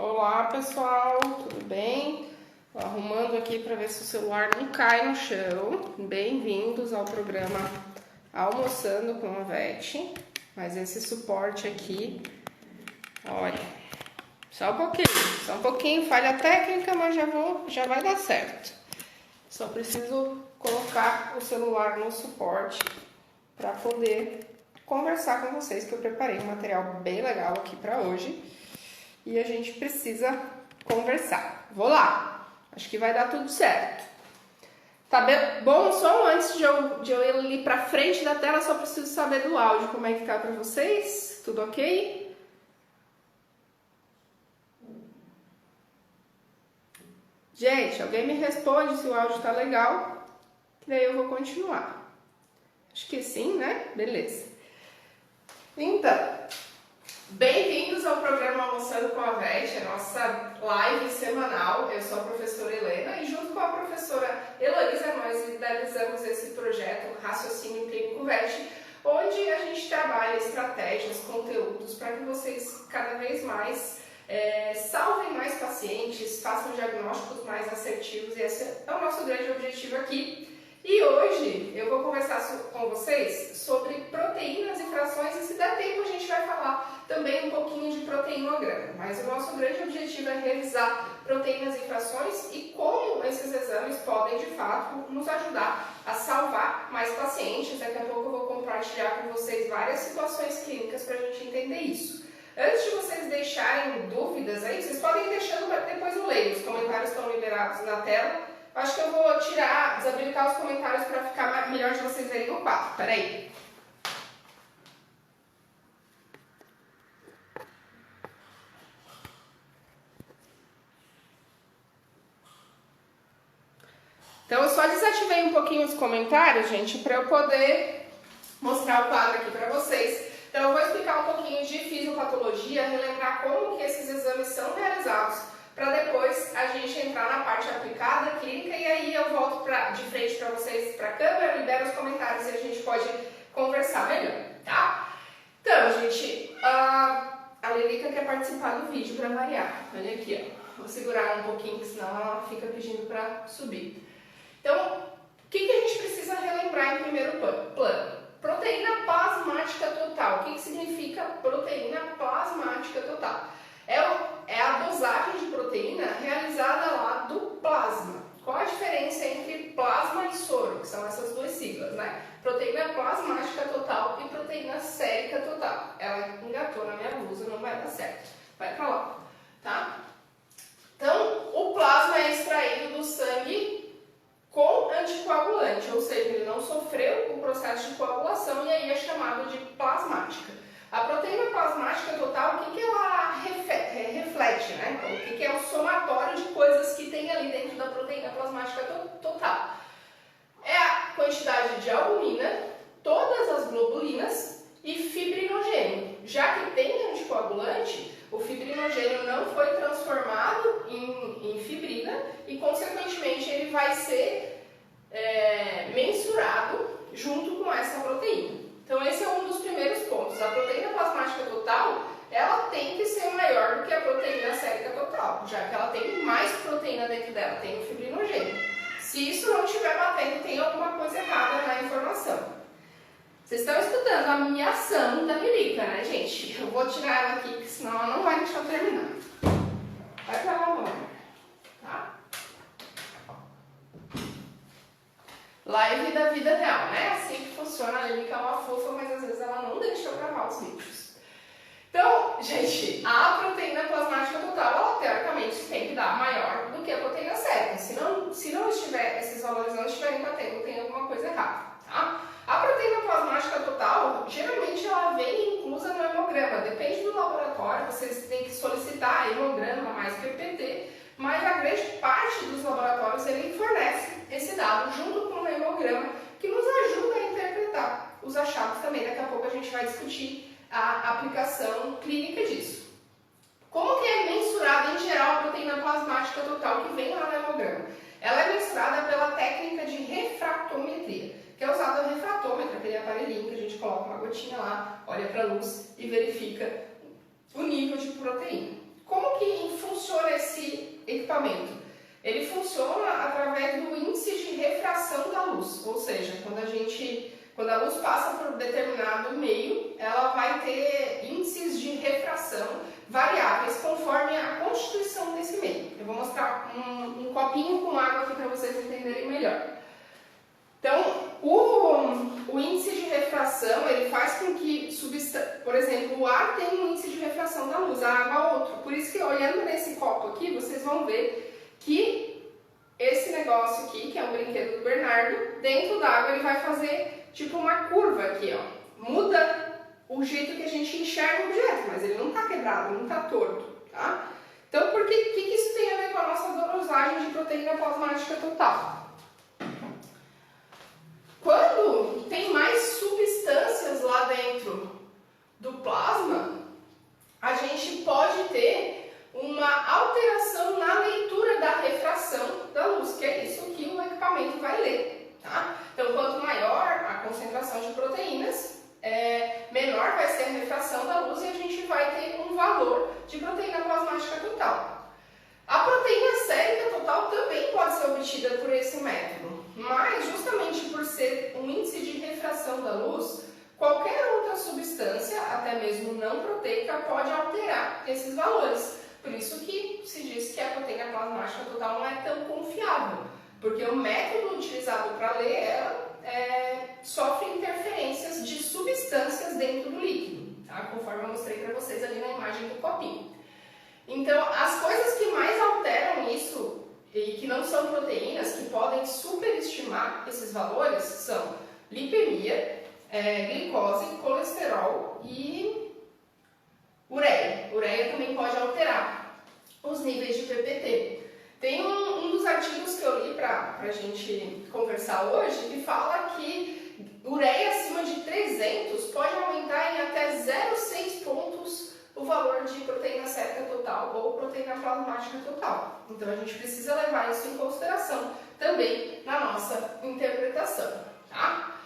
Olá pessoal, tudo bem? Tô arrumando aqui para ver se o celular não cai no chão. Bem-vindos ao programa Almoçando com a Vete. Mas esse suporte aqui, olha, só um pouquinho, falha técnica, mas já vai dar certo. Só preciso colocar o celular no suporte para poder conversar com vocês, que eu preparei um material bem legal aqui para hoje. E a gente precisa conversar. Vou lá. Acho que vai dar tudo certo. Tá bom? Só antes de eu ir ali pra frente da tela, só preciso saber do áudio. Como é que tá pra vocês? Tudo ok? Gente, alguém me responde se o áudio tá legal, que daí eu vou continuar. Acho que sim, né? Beleza. Então, bem-vindos ao programa Almoçando com a Vete, a nossa live semanal. Eu sou a professora Helena e junto com a professora Heloísa nós idealizamos esse projeto Raciocínio Clínico Vete, onde a gente trabalha estratégias, conteúdos para que vocês cada vez mais salvem mais pacientes, façam diagnósticos mais assertivos, e esse é o nosso grande objetivo aqui. E hoje eu vou conversar com vocês sobre proteínas e frações, e se der tempo a gente vai falar também um pouquinho de proteinograma. Mas o nosso grande objetivo é revisar proteínas e frações e como esses exames podem de fato nos ajudar a salvar mais pacientes. Daqui a pouco eu vou compartilhar com vocês várias situações clínicas para a gente entender isso. Antes de vocês deixarem dúvidas aí, vocês podem ir deixando, depois eu leio, os comentários estão liberados na tela. Acho que eu vou desabilitar os comentários para ficar melhor de vocês verem o quadro. Peraí. Então eu só desativei um pouquinho os comentários, gente, para eu poder mostrar o quadro aqui para vocês. Então eu vou explicar um pouquinho de fisiopatologia, relembrar como que esses exames são realizados, para depois a gente entrar na parte aplicada, clínica, e aí eu volto de frente para vocês, para a câmera, libero os comentários e a gente pode conversar melhor, tá? Então, gente, a Lelica quer participar do vídeo para variar. Olha aqui, ó. Vou segurar um pouquinho, senão ela fica pedindo para subir. Então, o que a gente precisa relembrar em primeiro plano? Proteína plasmática total. O que significa proteína plasmática total? É a dosagem de proteína realizada lá do plasma. Qual a diferença entre plasma e soro, que são essas duas siglas, né? Proteína plasmática total e proteína sérica total. Ela engatou na minha blusa, não vai dar certo. Vai pra lá, tá? Então, o plasma é extraído do sangue com anticoagulante, ou seja, ele não sofreu o processo de coagulação e aí é chamado de plasmática. A proteína plasmática total, o que ela reflete, né? O que é o somatório de coisas que tem ali dentro da proteína plasmática total? É a quantidade de albumina, todas as globulinas e fibrinogênio. Já que tem anticoagulante, o fibrinogênio não foi transformado em fibrina e, consequentemente, ele vai ser mensurado junto com essa proteína. Então, esse é um dos primeiros pontos. A proteína plasmática total, ela tem que ser maior do que a proteína sérica total, já que ela tem mais proteína dentro dela, tem o fibrinogênio. Se isso não estiver batendo, tem alguma coisa errada na informação. Vocês estão estudando a miniação da Lelica, né, gente? Eu vou tirar ela aqui, porque senão ela não vai deixar eu terminar. Vai pra lá, amor. Tá? Live da vida real, né? Assim que funciona. A Lelica é uma fofa, mas às vezes ela não deixa eu gravar os vídeos. Então, gente, a proteína plasmática total, ela teoricamente tem que dar maior do que a proteína sérica. Se não estiver, esses valores não estiverem batendo, tem alguma coisa errada, tá? A proteína plasmática total, geralmente ela vem inclusa no hemograma. Depende do laboratório, vocês têm que solicitar hemograma mais PPT, mas a grande parte dos laboratórios ele fornece esse dado junto com o hemograma, que nos ajuda a interpretar os achados também. Daqui a pouco a gente vai discutir a aplicação clínica disso. Como que é mensurada em geral a proteína plasmática total que vem lá no hemograma? Ela é mensurada pela técnica de refratometria, que é usado o refratômetro, aquele aparelhinho que a gente coloca uma gotinha lá, olha para a luz e verifica o nível de proteína. Como que funciona equipamento? Ele funciona através do índice de refração da luz, ou seja, quando a luz passa por um determinado meio, ela vai ter índices de refração variáveis conforme a constituição desse meio. Eu vou mostrar um copinho com água aqui para vocês entenderem melhor. Então, o índice de refração, ele faz com que, por exemplo, o ar tem um índice de refração da luz, a água outro. Por isso que, olhando nesse copo aqui, vocês vão ver que esse negócio aqui, que é um brinquedo do Bernardo, dentro da água ele vai fazer tipo uma curva aqui, ó. Muda o jeito que a gente enxerga o objeto, mas ele não está quebrado, não está torto, tá? Então, o que isso tem a ver com a nossa dosagem de proteína plasmática total? Quando tem mais substâncias lá dentro do plasma, a gente pode ter uma alteração na leitura da refração da luz, que é isso que o equipamento vai ler, tá? Então, quanto maior a concentração de proteínas, menor vai ser a refração da luz e a gente vai ter um valor de proteína plasmática total. A proteína sérica total também pode ser obtida por esse método, mas justamente por ser um índice de refração da luz, qualquer outra substância, até mesmo não proteica, pode alterar esses valores. Por isso que se diz que a proteína plasmática total não é tão confiável, porque o método utilizado para ler ela sofre interferências de substâncias dentro do líquido, tá? Conforme eu mostrei para vocês ali na imagem do copinho. Então, as coisas que mais alteram isso e que não são proteínas, que podem superestimar esses valores, são lipemia, glicose, colesterol e ureia. Ureia também pode alterar os níveis de PPT. Tem um dos artigos que eu li para a gente conversar hoje que fala que ureia acima de 300 pode aumentar em até 0,6 pontos o valor de proteína sérica total ou proteína plasmática total. Então a gente precisa levar isso em consideração também na nossa interpretação, tá?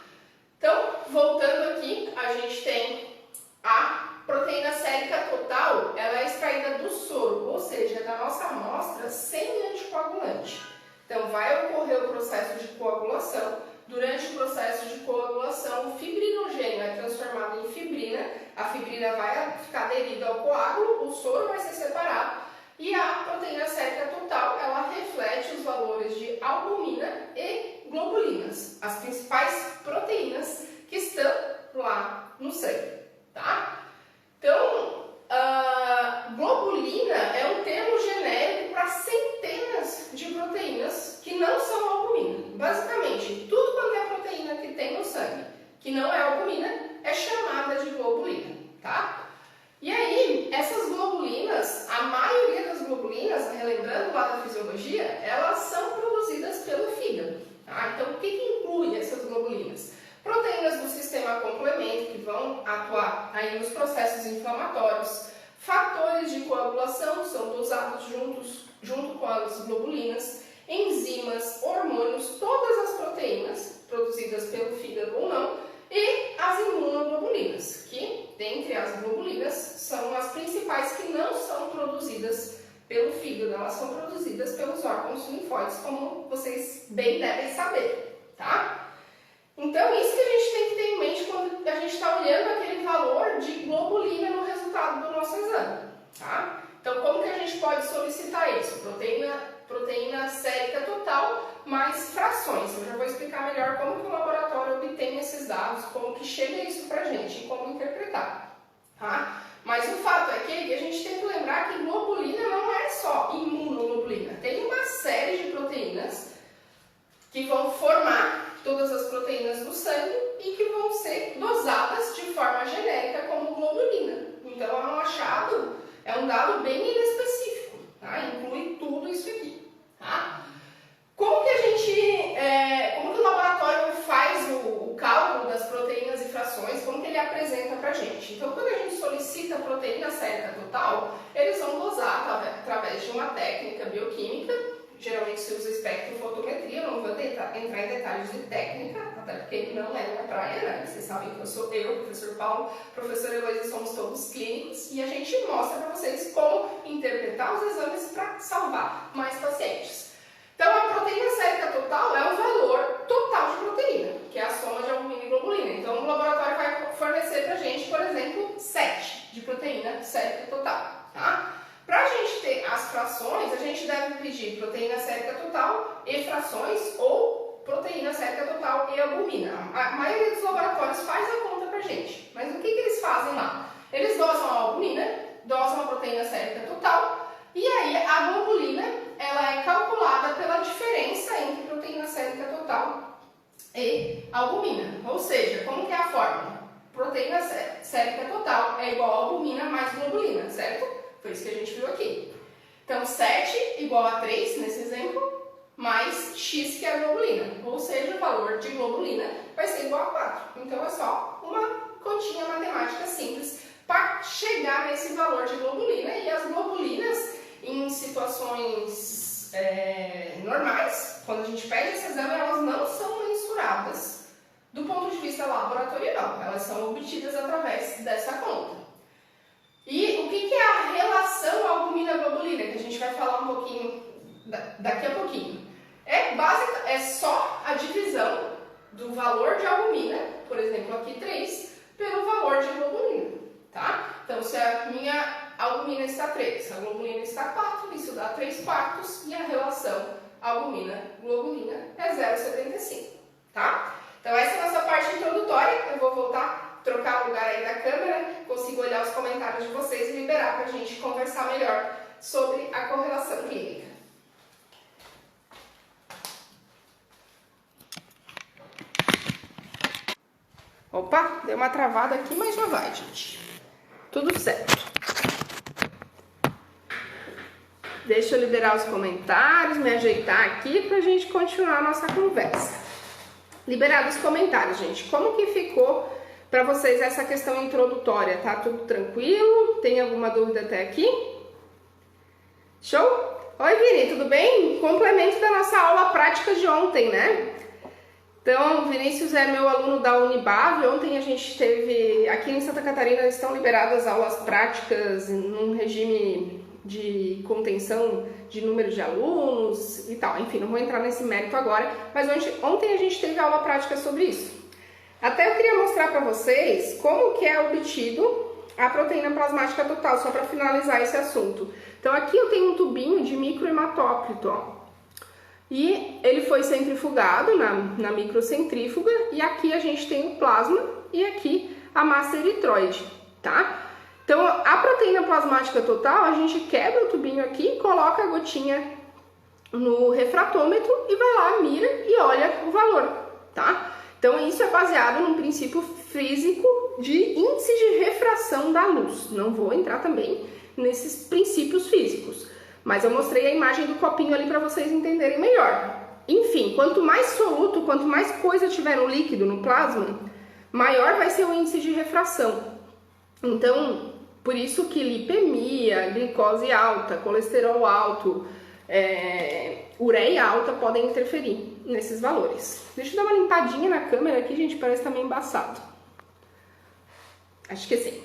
Então, voltando aqui, a gente tem a proteína sérica total, ela é extraída do soro, ou seja, da nossa amostra sem anticoagulante. Então, vai ocorrer o processo de coagulação. Durante o processo de coagulação, o fibrinogênio é transformado em fibrina, a fibrina vai ficar aderida ao coágulo, o soro vai ser separado e a proteína sérica total, ela reflete os valores de albumina e globulinas, as principais proteínas que estão lá no sangue, tá? Então, globulina é um termo genérico para centenas de proteínas que não são albumina. Basicamente, tudo quanto é proteína que tem no sangue, que não é albumina, é chamada de globulina, tá? E aí, essas globulinas, a maioria das globulinas, relembrando lá da fisiologia, elas são produzidas pelo fígado, tá? Então, o que inclui essas globulinas? Proteínas do sistema complemento, que vão atuar aí nos processos inflamatórios, fatores de coagulação são dosados junto com as globulinas, enzimas, hormônios, todas as proteínas produzidas pelo fígado ou não, e as imunoglobulinas, que, dentre as globulinas, são as principais que não são produzidas pelo fígado, elas são produzidas pelos órgãos linfóides, como vocês bem devem saber, tá? Então, isso que a gente tem que ter em mente quando a gente está olhando aquele valor de globulina no resultado do nosso exame, tá? Então, como que a gente pode solicitar isso? Proteína sérica total mais frações. Eu já vou explicar melhor como que o laboratório obtém esses dados, como que chega isso pra gente e como interpretar, tá? Mas o fato é que a gente tem que lembrar que globulina não é só imunoglobulina. Tem uma série de proteínas que vão formar todas as proteínas do sangue e que vão ser dosadas de forma genérica como globulina. Então é um achado, é um dado bem inespecífico, tá? Inclui tudo isso aqui, tá? Como que o laboratório faz o cálculo das proteínas e frações, como que ele apresenta pra gente? Então, quando a gente solicita a proteína sérica total, eles vão dosar através de uma técnica bioquímica. Geralmente se usa espectrofotometria, eu não vou entrar em detalhes de técnica, até porque não é minha praia, né? Vocês sabem que o professor Paulo, professor Eloísa, somos todos clínicos e a gente mostra para vocês como interpretar aumentar os exames para salvar mais pacientes. Então, a proteína sérica total é o valor total de proteína, que é a soma de albumina e globulina. Então, o laboratório vai fornecer para a gente, por exemplo, 7 de proteína sérica total, tá? Para a gente ter as frações, a gente deve pedir proteína sérica total e frações ou proteína sérica total e albumina. A maioria dos laboratórios faz a conta para a gente, mas o que eles fazem lá? Eles dosam a albumina, dosam a proteína sérica total e aí a globulina ela é calculada pela diferença entre proteína sérica total e albumina. Ou seja, como que é a fórmula? Proteína sérica total é igual a albumina mais globulina, certo? Foi isso que a gente viu aqui. Então, 7 igual a 3, nesse exemplo, mais X, que é a globulina. Ou seja, o valor de globulina vai ser igual a 4. Então, é só uma continha matemática simples para chegar nesse valor de globulina. E as globulinas, em situações normais, quando a gente pede esse exame, elas não são mensuradas do ponto de vista laboratorial. Elas são obtidas através dessa conta. E o que é a relação albumina-globulina, que a gente vai falar um pouquinho daqui a pouquinho. É básica, é só a divisão do valor de albumina, por exemplo, aqui 3, pelo valor de globulina, tá? Então, se a minha albumina está 3, a globulina está 4, isso dá 3/4 e a relação albumina-globulina é 0,75, tá? Então, essa é a nossa parte introdutória. Eu vou voltar, trocar o lugar aí da câmera, consigo olhar os comentários de vocês e liberar para a gente conversar melhor sobre a correlação clínica. Opa, deu uma travada aqui, mas já vai, gente. Tudo certo. Deixa eu liberar os comentários, me ajeitar aqui para a gente continuar a nossa conversa. Liberados os comentários, gente. Como que ficou para vocês essa questão introdutória? Tá tudo tranquilo? Tem alguma dúvida até aqui? Show? Oi, Vini, tudo bem? Complemento da nossa aula prática de ontem, né? Então, o Vinícius é meu aluno da Unibave. Ontem a gente teve, aqui em Santa Catarina, estão liberadas aulas práticas num regime de contenção de número de alunos e tal. Enfim, não vou entrar nesse mérito agora, mas ontem a gente teve aula prática sobre isso. Até eu queria mostrar para vocês como que é obtido a proteína plasmática total, só para finalizar esse assunto. Então, aqui eu tenho um tubinho de microhematócrito, ó. E ele foi centrifugado na microcentrífuga, e aqui a gente tem o plasma e aqui a massa eritroide, tá? Então, a proteína plasmática total, a gente quebra o tubinho aqui, coloca a gotinha no refratômetro e vai lá, mira e olha o valor, tá? Então, isso é baseado num princípio físico de índice de refração da luz. Não vou entrar também nesses princípios físicos, mas eu mostrei a imagem do copinho ali para vocês entenderem melhor. Enfim, quanto mais soluto, quanto mais coisa tiver no líquido, no plasma, maior vai ser o índice de refração. Então, por isso que lipemia, glicose alta, colesterol alto, ureia alta podem interferir nesses valores. Deixa eu dar uma limpadinha na câmera aqui, gente, parece que tá meio embaçado. Acho que sim.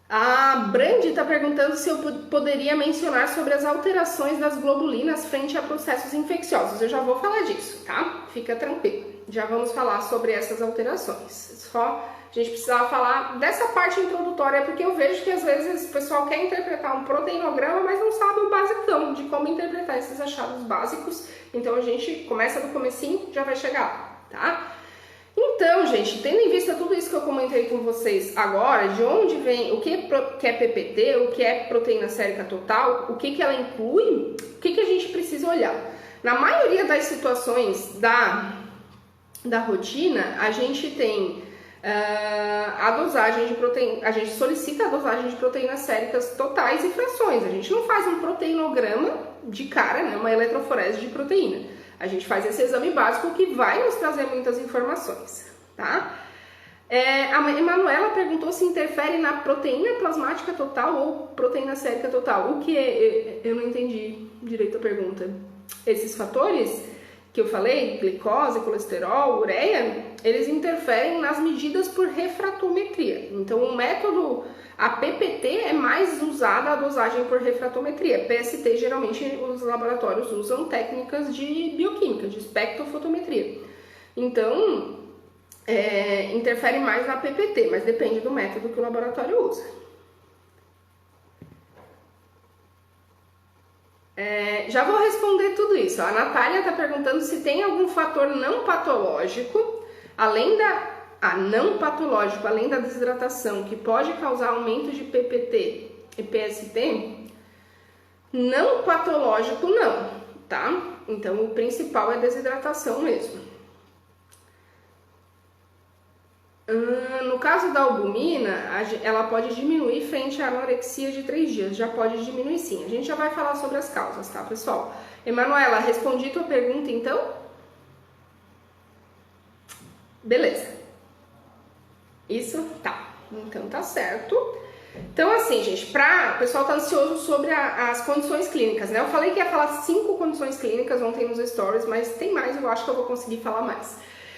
A Brandi está perguntando se eu poderia mencionar sobre as alterações das globulinas frente a processos infecciosos. Eu já vou falar disso, tá? Fica tranquilo. Já vamos falar sobre essas alterações. Só a gente precisava falar dessa parte introdutória, porque eu vejo que às vezes o pessoal quer interpretar um proteinograma, mas não sabe o basicão de como interpretar esses achados básicos. Então a gente começa do comecinho, já vai chegar lá, tá? Então, gente, tendo em vista tudo isso que eu comentei com vocês agora, de onde vem, o que é PPT, o que é proteína sérica total, o que ela inclui, o que a gente precisa olhar? Na maioria das situações da rotina, a gente tem a dosagem de proteína, a gente solicita a dosagem de proteínas séricas totais e frações. A gente não faz um proteinograma de cara, né, uma eletroforese de proteína. A gente faz esse exame básico que vai nos trazer muitas informações, tá? A Emanuela perguntou se interfere na proteína plasmática total ou proteína sérica total. O que é? Eu não entendi direito a pergunta. Esses fatores que eu falei, glicose, colesterol, ureia, eles interferem nas medidas por refratometria. Então, o método, a PPT é mais usada a dosagem por refratometria. PST, geralmente, os laboratórios usam técnicas de bioquímica, de espectrofotometria. Então, interfere mais na PPT, mas depende do método que o laboratório usa. Já vou responder tudo isso. A Natália está perguntando se tem algum fator não patológico, além da desidratação, que pode causar aumento de PPT e PST. Não patológico não, tá? Então o principal é desidratação mesmo. No caso da albumina, ela pode diminuir frente à anorexia de 3 dias. Já pode diminuir sim. A gente já vai falar sobre as causas, tá, pessoal? Emanuela, respondi tua pergunta, então? Beleza. Isso? Tá. Então tá certo. Então assim, gente, o pessoal tá ansioso sobre as condições clínicas, né? Eu falei que ia falar 5 condições clínicas ontem nos stories, mas tem mais, eu acho que eu vou conseguir falar mais.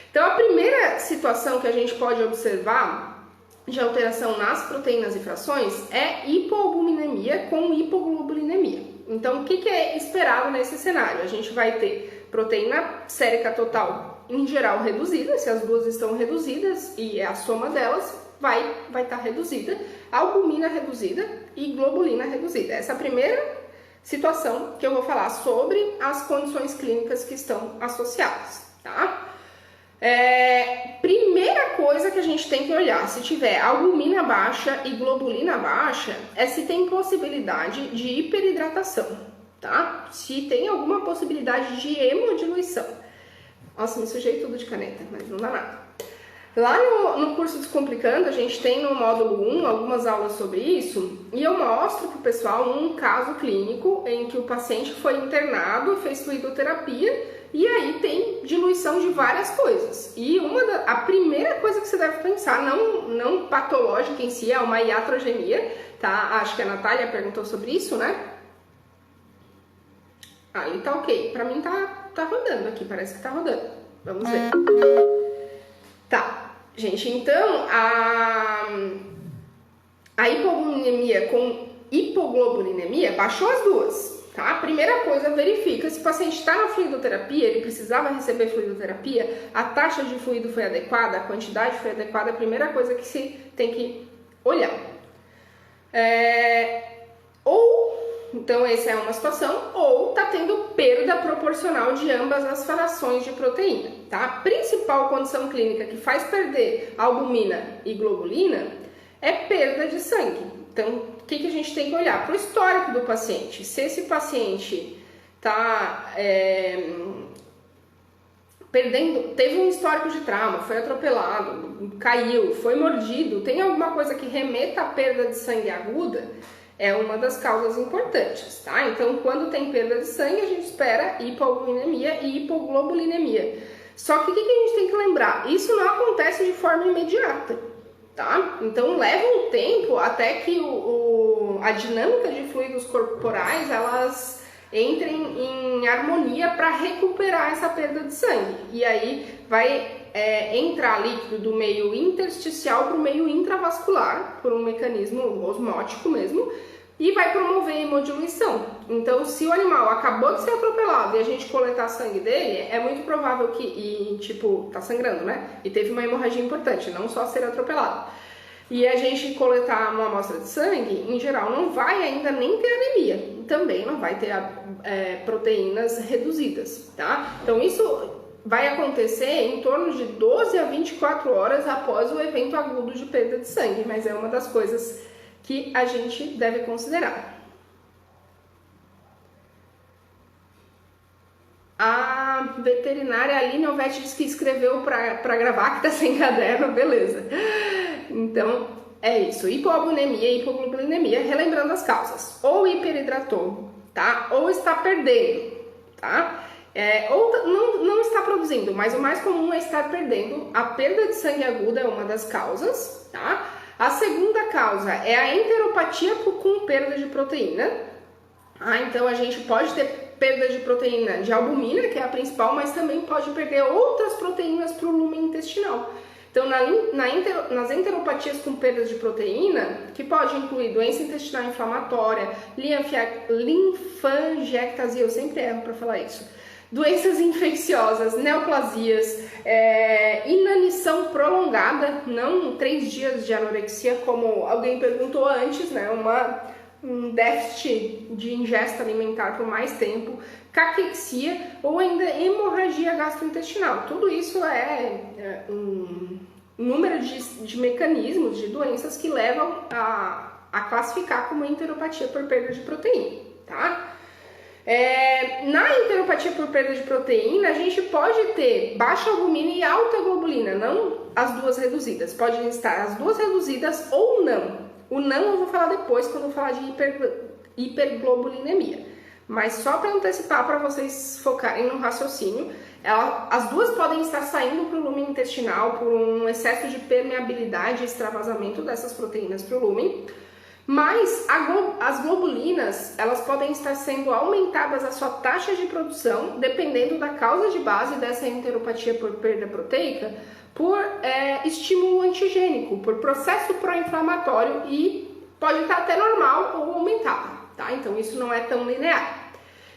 Então, a primeira situação que a gente pode observar de alteração nas proteínas e frações é hipoalbuminemia com hipoglobulinemia. Então, o que é esperado nesse cenário? A gente vai ter proteína sérica total, em geral, reduzida, se as duas estão reduzidas, e a soma delas vai estar reduzida, albumina reduzida e globulina reduzida. Essa é a primeira situação que eu vou falar sobre as condições clínicas que estão associadas, tá? Primeira coisa que a gente tem que olhar, se tiver albumina baixa e globulina baixa, é se tem possibilidade de hiperidratação, tá? Se tem alguma possibilidade de hemodiluição. Nossa, me sujei tudo de caneta, mas não dá nada. Lá no curso Descomplicando, a gente tem no módulo 1 algumas aulas sobre isso, e eu mostro para o pessoal um caso clínico em que o paciente foi internado, fez fluidoterapia, e aí tem diluição de várias coisas. E a primeira coisa que você deve pensar, não patológica em si, é uma iatrogenia, tá? Acho que a Natália perguntou sobre isso, né? Aí tá ok. Pra mim tá rodando aqui, parece que tá rodando. Vamos ver. Tá, gente, então a hipoglobulinemia com hipoglobulinemia baixou as duas. Tá? A primeira coisa, verifica se o paciente está na fluidoterapia, ele precisava receber fluidoterapia, a taxa de fluido foi adequada, a quantidade foi adequada, a primeira coisa que se tem que olhar. Então essa é uma situação, ou está tendo perda proporcional de ambas as frações de proteína. Tá? A principal condição clínica que faz perder albumina e globulina é perda de sangue. Então, o que a gente tem que olhar? Para o histórico do paciente. Se esse paciente está teve um histórico de trauma, foi atropelado, caiu, foi mordido, tem alguma coisa que remeta à perda de sangue aguda, é uma das causas importantes, tá? Então, quando tem perda de sangue, a gente espera hipoalbuminemia e hipoglobulinemia. Só que o que a gente tem que lembrar? Isso não acontece de forma imediata. Tá? Então leva um tempo até que a dinâmica de fluidos corporais elas entrem em harmonia para recuperar essa perda de sangue. E aí vai entrar líquido do meio intersticial para o meio intravascular, por um mecanismo osmótico mesmo, e vai promover a hemodiluição. Então, se o animal acabou de ser atropelado e a gente coletar sangue dele, é muito provável que, tá sangrando, né? E teve uma hemorragia importante, não só ser atropelado. E a gente coletar uma amostra de sangue, em geral, não vai ainda nem ter anemia. Também não vai ter proteínas reduzidas, tá? Então, isso vai acontecer em torno de 12 a 24 horas após o evento agudo de perda de sangue, mas é uma das coisas que a gente deve considerar. A veterinária Aline Alvete disse que escreveu para gravar, que tá sem caderno, beleza. Então, é isso. Hipoalbuminemia e hipoglobulinemia, relembrando as causas. Ou hiperidratou, tá? Ou está perdendo, tá? Ou não está produzindo, mas o mais comum é estar perdendo. A perda de sangue aguda é uma das causas, tá? A segunda causa é a enteropatia com perda de proteína. Então, a gente pode ter perda de proteína de albumina, que é a principal, mas também pode perder outras proteínas para o lumen intestinal. Então, nas enteropatias com perdas de proteína, que pode incluir doença intestinal inflamatória, linfangiectasia, eu sempre erro para falar isso, doenças infecciosas, neoplasias, inanição prolongada, não 3 dias de anorexia, como alguém perguntou antes, né? Um déficit de ingesta alimentar por mais tempo, caquexia ou ainda hemorragia gastrointestinal. Tudo isso é um número de mecanismos, de doenças que levam a classificar como enteropatia por perda de proteína, tá? Na enteropatia por perda de proteína, a gente pode ter baixa albumina e alta globulina, não as duas reduzidas. Podem estar as duas reduzidas ou não. O não eu vou falar depois, quando eu falar de hiperglobulinemia. Mas só para antecipar, para vocês focarem no raciocínio, as duas podem estar saindo para o lumen intestinal por um excesso de permeabilidade e extravasamento dessas proteínas para o lumen. Mas as globulinas, elas podem estar sendo aumentadas a sua taxa de produção, dependendo da causa de base dessa enteropatia por perda proteica, por estímulo antigênico, por processo pró-inflamatório e pode estar até normal ou aumentada, tá? Então isso não é tão linear.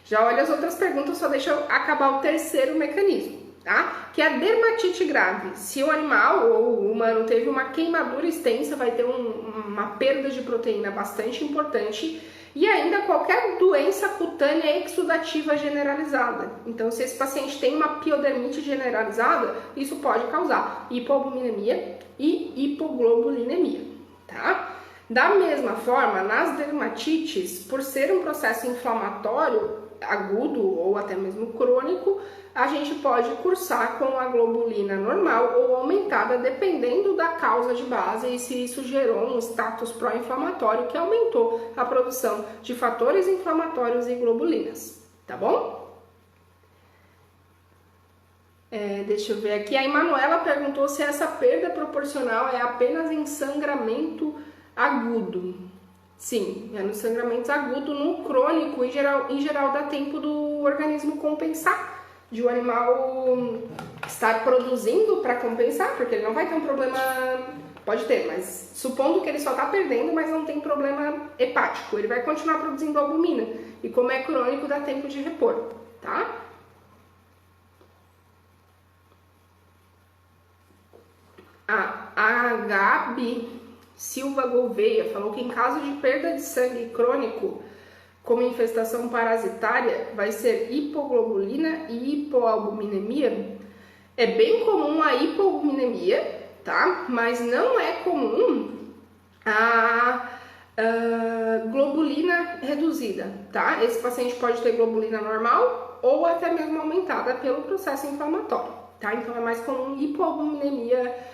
Já olha as outras perguntas, só deixa eu acabar o terceiro mecanismo, tá? Que é a dermatite grave. Se o animal ou o humano teve uma queimadura extensa, vai ter uma perda de proteína bastante importante e ainda qualquer doença cutânea exudativa generalizada. Então, se esse paciente tem uma piodermite generalizada, isso pode causar hipoalbuminemia e hipoglobulinemia, tá? Da mesma forma, nas dermatites, por ser um processo inflamatório agudo ou até mesmo crônico, a gente pode cursar com a globulina normal ou aumentada, dependendo da causa de base e se isso gerou um status pró-inflamatório que aumentou a produção de fatores inflamatórios e globulinas, tá bom? Deixa eu ver aqui, a Emanuela perguntou se essa perda proporcional é apenas em sangramento agudo. Sim, no sangramento agudo, no crônico, em geral dá tempo do organismo compensar, de o animal estar produzindo para compensar, porque ele não vai ter um problema, pode ter, mas supondo que ele só está perdendo, mas não tem problema hepático, ele vai continuar produzindo albumina, e como é crônico, dá tempo de repor, tá? A Gabi Silva Gouveia falou que em caso de perda de sangue crônico, como infestação parasitária, vai ser hipoglobulina e hipoalbuminemia. É bem comum a hipoalbuminemia, tá? Mas não é comum a globulina reduzida, tá? Esse paciente pode ter globulina normal ou até mesmo aumentada pelo processo inflamatório, tá? Então é mais comum hipoalbuminemia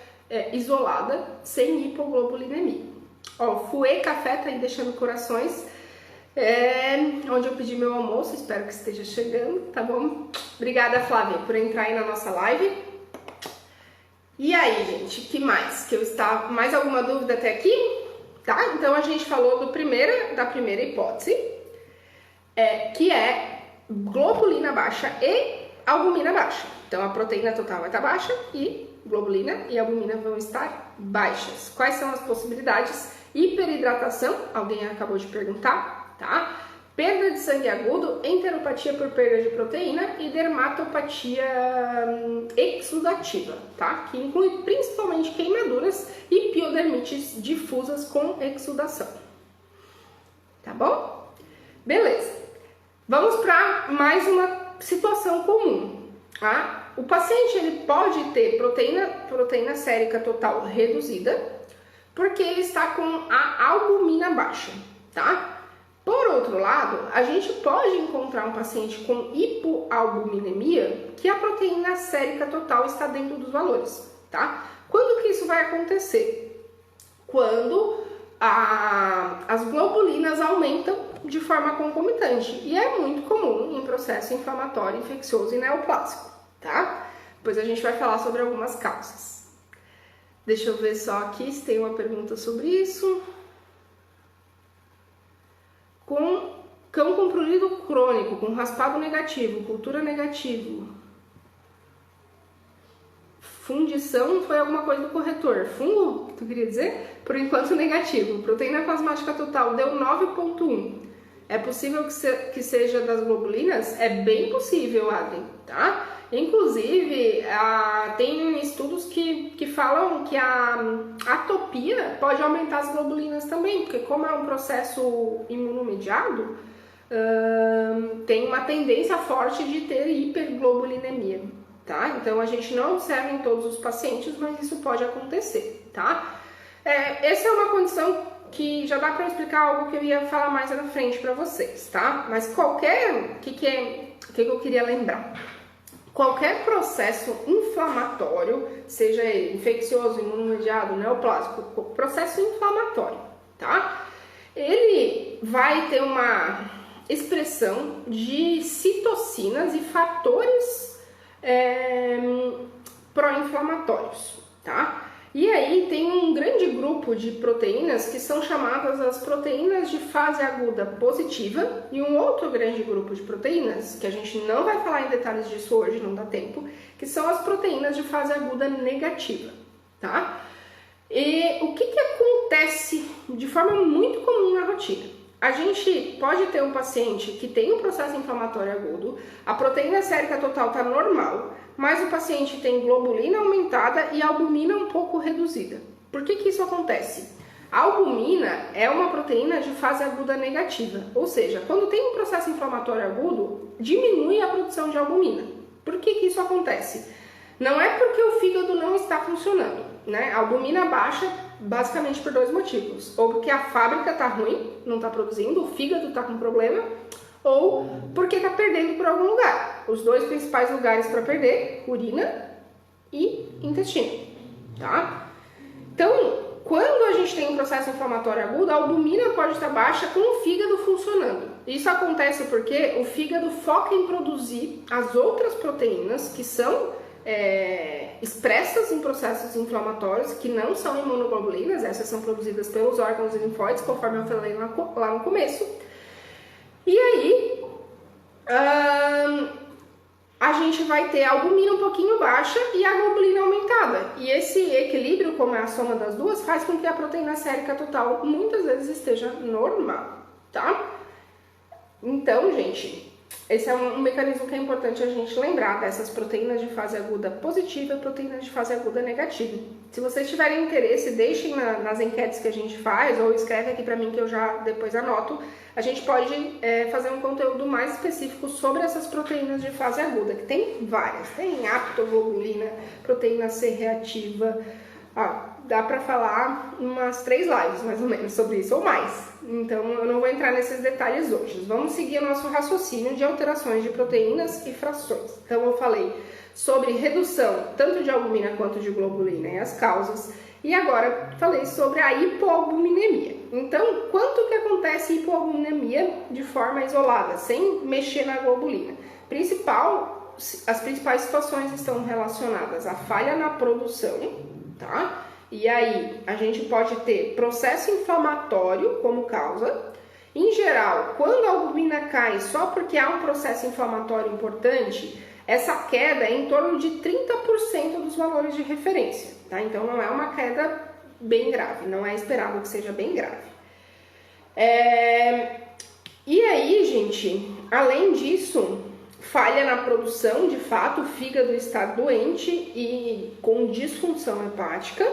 isolada, sem hipoglobulinemia. Ó, Fuê Café tá aí deixando corações, onde eu pedi meu almoço, espero que esteja chegando, tá bom? Obrigada, Flávia, por entrar aí na nossa live. E aí, gente, que mais? Mais alguma dúvida até aqui? Tá? Então a gente falou da primeira hipótese, que é globulina baixa e albumina baixa. Então a proteína total vai estar baixa e globulina e albumina vão estar baixas. Quais são as possibilidades? Hiperidratação, alguém acabou de perguntar, tá? Perda de sangue agudo, enteropatia por perda de proteína e dermatopatia exudativa, tá? Que inclui principalmente queimaduras e piodermites difusas com exudação. Tá bom? Beleza. Vamos para mais uma situação comum, tá? O paciente ele pode ter proteína sérica total reduzida porque ele está com a albumina baixa, tá? Por outro lado, a gente pode encontrar um paciente com hipoalbuminemia que a proteína sérica total está dentro dos valores, tá? Quando que isso vai acontecer? Quando as globulinas aumentam de forma concomitante e é muito comum em processo inflamatório, infeccioso e neoplásico, tá? Depois a gente vai falar sobre algumas causas. Deixa eu ver só aqui se tem uma pergunta sobre isso. Cão com prurido crônico com raspado negativo, cultura negativo. Fundição foi alguma coisa do corretor. Fungo, tu queria dizer? Por enquanto negativo. Proteína plasmática total deu 9,1. É possível que seja das globulinas? É bem possível, Adri, tá? Inclusive, tem estudos que falam que a atopia pode aumentar as globulinas também, porque como é um processo imunomediado, tem uma tendência forte de ter hiperglobulinemia, tá? Então, a gente não observa em todos os pacientes, mas isso pode acontecer, tá? Essa é uma condição que já dá para explicar algo que eu ia falar mais na frente para vocês, tá? Mas o que eu queria lembrar? Qualquer processo inflamatório, seja ele infeccioso, imunomediado, neoplásico, processo inflamatório, tá? Ele vai ter uma expressão de citocinas e fatores pró-inflamatórios, tá? E aí tem um grande grupo de proteínas que são chamadas as proteínas de fase aguda positiva e um outro grande grupo de proteínas, que a gente não vai falar em detalhes disso hoje, não dá tempo, que são as proteínas de fase aguda negativa, tá? E o que acontece de forma muito comum na rotina? A gente pode ter um paciente que tem um processo inflamatório agudo, a proteína sérica total está normal, mas o paciente tem globulina aumentada e albumina um pouco reduzida. Por que isso acontece? A albumina é uma proteína de fase aguda negativa, ou seja, quando tem um processo inflamatório agudo, diminui a produção de albumina. Por que isso acontece? Não é porque o fígado não está funcionando, né? A albumina baixa basicamente por dois motivos. Ou porque a fábrica está ruim, não está produzindo, o fígado está com problema, ou porque está perdendo por algum lugar. Os dois principais lugares para perder, urina e intestino, tá? Então, quando a gente tem um processo inflamatório agudo, a albumina pode estar baixa com o fígado funcionando. Isso acontece porque o fígado foca em produzir as outras proteínas que são expressas em processos inflamatórios, que não são imunoglobulinas, essas são produzidas pelos órgãos linfóides, conforme eu falei lá no começo. E aí, a gente vai ter a albumina um pouquinho baixa e a globulina aumentada. E esse equilíbrio, como é a soma das duas, faz com que a proteína sérica total muitas vezes esteja normal, tá? Então, gente, esse é um mecanismo que é importante a gente lembrar dessas proteínas de fase aguda positiva e proteínas de fase aguda negativa. Se vocês tiverem interesse, deixem nas enquetes que a gente faz ou escreve aqui para mim que eu já depois anoto. A gente pode fazer um conteúdo mais específico sobre essas proteínas de fase aguda, que tem várias. Tem aptoglobulina, proteína C reativa. Dá para falar umas 3 lives mais ou menos sobre isso, ou mais. Então eu não vou entrar nesses detalhes hoje. Vamos seguir o nosso raciocínio de alterações de proteínas e frações. Então eu falei sobre redução tanto de albumina quanto de globulina e as causas. E agora falei sobre a hipoalbuminemia. Então, quanto que acontece hipoalbuminemia de forma isolada, sem mexer na globulina? As principais situações estão relacionadas à falha na produção, tá? E aí, a gente pode ter processo inflamatório como causa. Em geral, quando a albumina cai só porque há um processo inflamatório importante, essa queda é em torno de 30% dos valores de referência, tá? Então, não é uma queda bem grave, não é esperado que seja bem grave. E aí, gente, além disso, falha na produção, de fato, o fígado está doente e com disfunção hepática,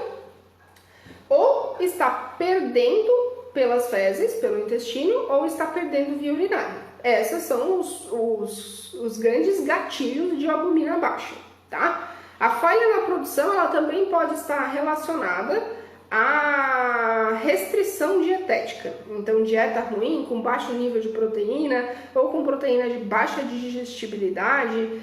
ou está perdendo pelas fezes, pelo intestino, ou está perdendo via urinária. Esses são os grandes gatilhos de albumina baixa, tá? A falha na produção, ela também pode estar relacionada à restrição dietética. Então, dieta ruim, com baixo nível de proteína, ou com proteína de baixa digestibilidade,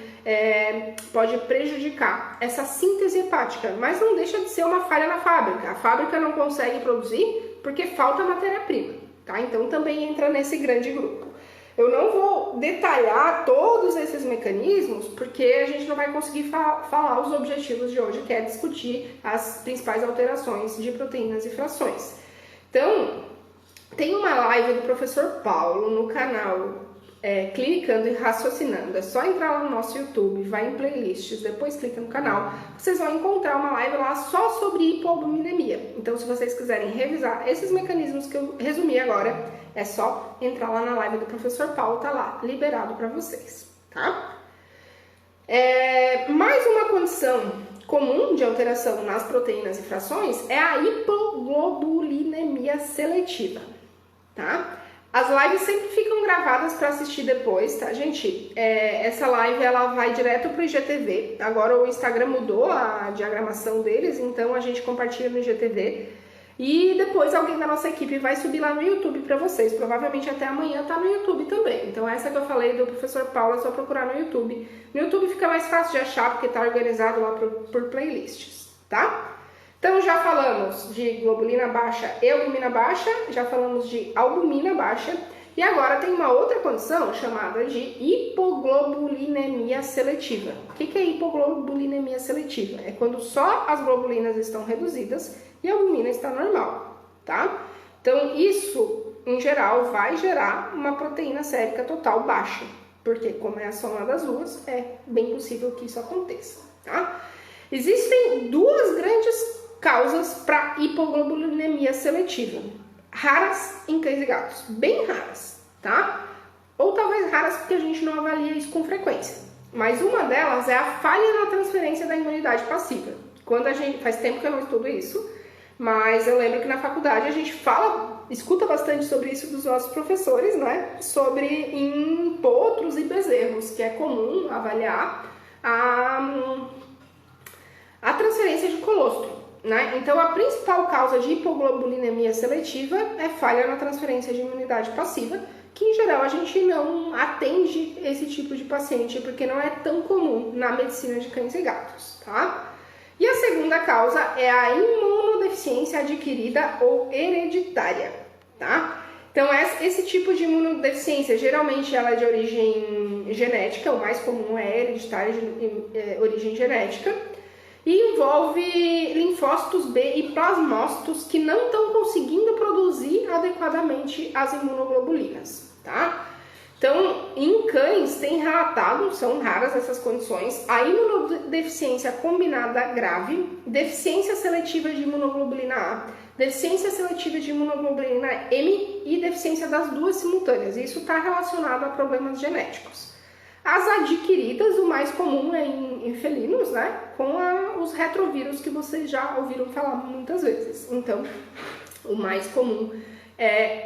pode prejudicar essa síntese hepática, mas não deixa de ser uma falha na fábrica. A fábrica não consegue produzir porque falta matéria-prima, tá? Então também entra nesse grande grupo. Eu não vou detalhar todos esses mecanismos porque a gente não vai conseguir falar os objetivos de hoje, que é discutir as principais alterações de proteínas e frações. Então, tem uma live do professor Paulo no canal Clicando e raciocinando. É só entrar lá no nosso YouTube, vai em playlists, depois clica no canal, vocês vão encontrar uma live lá só sobre hipoalbuminemia. Então, se vocês quiserem revisar esses mecanismos que eu resumi agora, é só entrar lá na live do professor Paulo, tá lá, liberado para vocês, tá? Mais uma condição comum de alteração nas proteínas e frações é a hipoglobulinemia seletiva, tá? As lives sempre ficam gravadas para assistir depois, tá, gente? Essa live ela vai direto para o IGTV. Agora o Instagram mudou a diagramação deles, então a gente compartilha no IGTV. E depois alguém da nossa equipe vai subir lá no YouTube para vocês. Provavelmente até amanhã tá no YouTube também. Então essa que eu falei do professor Paulo é só procurar no YouTube. No YouTube fica mais fácil de achar porque tá organizado lá por playlists, tá? Então já falamos de globulina baixa e albumina baixa, já falamos de albumina baixa e agora tem uma outra condição chamada de hipoglobulinemia seletiva. O que é hipoglobulinemia seletiva? É quando só as globulinas estão reduzidas e a albumina está normal, tá? Então isso, em geral, vai gerar uma proteína sérica total baixa, porque como é a soma das duas, é bem possível que isso aconteça, tá? Existem duas grandes causas para hipoglobulinemia seletiva, raras em cães e gatos, bem raras, tá? Ou talvez raras porque a gente não avalia isso com frequência. Mas uma delas é a falha na transferência da imunidade passiva. Faz tempo que eu não estudo isso, mas eu lembro que na faculdade a gente escuta bastante sobre isso dos nossos professores, né? Sobre em potros e bezerros, que é comum avaliar a transferência de colostro. Né? Então, a principal causa de hipoglobulinemia seletiva é falha na transferência de imunidade passiva, que em geral a gente não atende esse tipo de paciente, porque não é tão comum na medicina de cães e gatos, tá? E a segunda causa é a imunodeficiência adquirida ou hereditária, tá? Então, esse tipo de imunodeficiência, geralmente ela é de origem genética, o mais comum é hereditária de origem genética, e envolve linfócitos B e plasmócitos que não estão conseguindo produzir adequadamente as imunoglobulinas, tá? Então, em cães tem relatado, são raras essas condições, a imunodeficiência combinada grave, deficiência seletiva de imunoglobulina A, deficiência seletiva de imunoglobulina M e deficiência das duas simultâneas. Isso está relacionado a problemas genéticos. As adquiridas, o mais comum é em felinos, né? Com os retrovírus que vocês já ouviram falar muitas vezes. Então, o mais comum é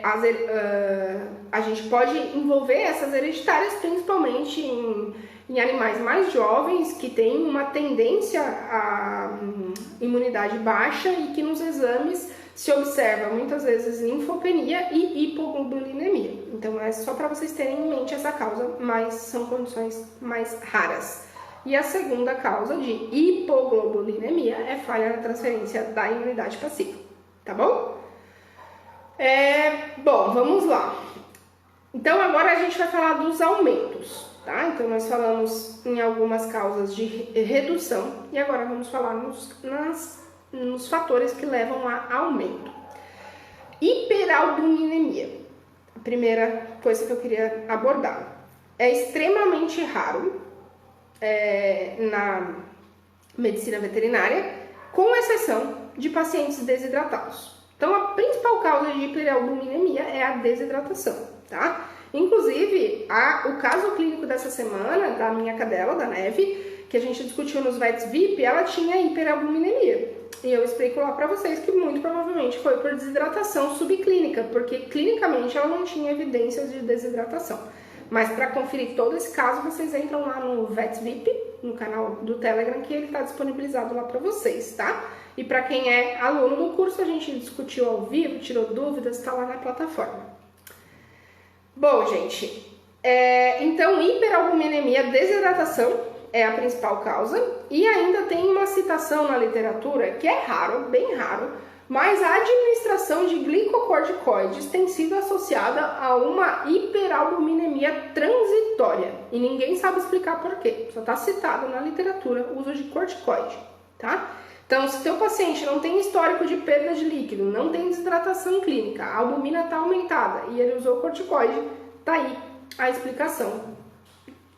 a gente pode envolver essas hereditárias principalmente em animais mais jovens que têm uma tendência à imunidade baixa e que nos exames se observa muitas vezes linfopenia e hipoglobulinemia. Então é só para vocês terem em mente essa causa, mas são condições mais raras. E a segunda causa de hipoglobulinemia é falha na transferência da imunidade passiva, tá bom? Bom, vamos lá. Então agora a gente vai falar dos aumentos, tá? Então nós falamos em algumas causas de redução e agora vamos falar nos fatores que levam a aumento. Hiperalbuminemia, a primeira coisa que eu queria abordar. É extremamente raro na medicina veterinária, com exceção de pacientes desidratados. Então, a principal causa de hiperalbuminemia é a desidratação, tá? Inclusive, o caso clínico dessa semana, da minha cadela, da Neve, que a gente discutiu nos Vets VIP, ela tinha hiperalbuminemia. E eu explico lá pra vocês que muito provavelmente foi por desidratação subclínica, porque clinicamente ela não tinha evidências de desidratação. Mas para conferir todo esse caso, vocês entram lá no Vets VIP, no canal do Telegram, que ele está disponibilizado lá para vocês, tá? E para quem é aluno do curso, a gente discutiu ao vivo, tirou dúvidas, está lá na plataforma. Bom, gente, então hiperalbuminemia, desidratação é a principal causa, e ainda tem uma citação na literatura, que é raro, bem raro, mas a administração de glicocorticoides tem sido associada a uma hiperalbuminemia transitória, e ninguém sabe explicar por quê, só está citado na literatura o uso de corticoide, tá? Então, se teu paciente não tem histórico de perda de líquido, não tem desidratação clínica, a albumina está aumentada e ele usou corticoide, tá aí a explicação.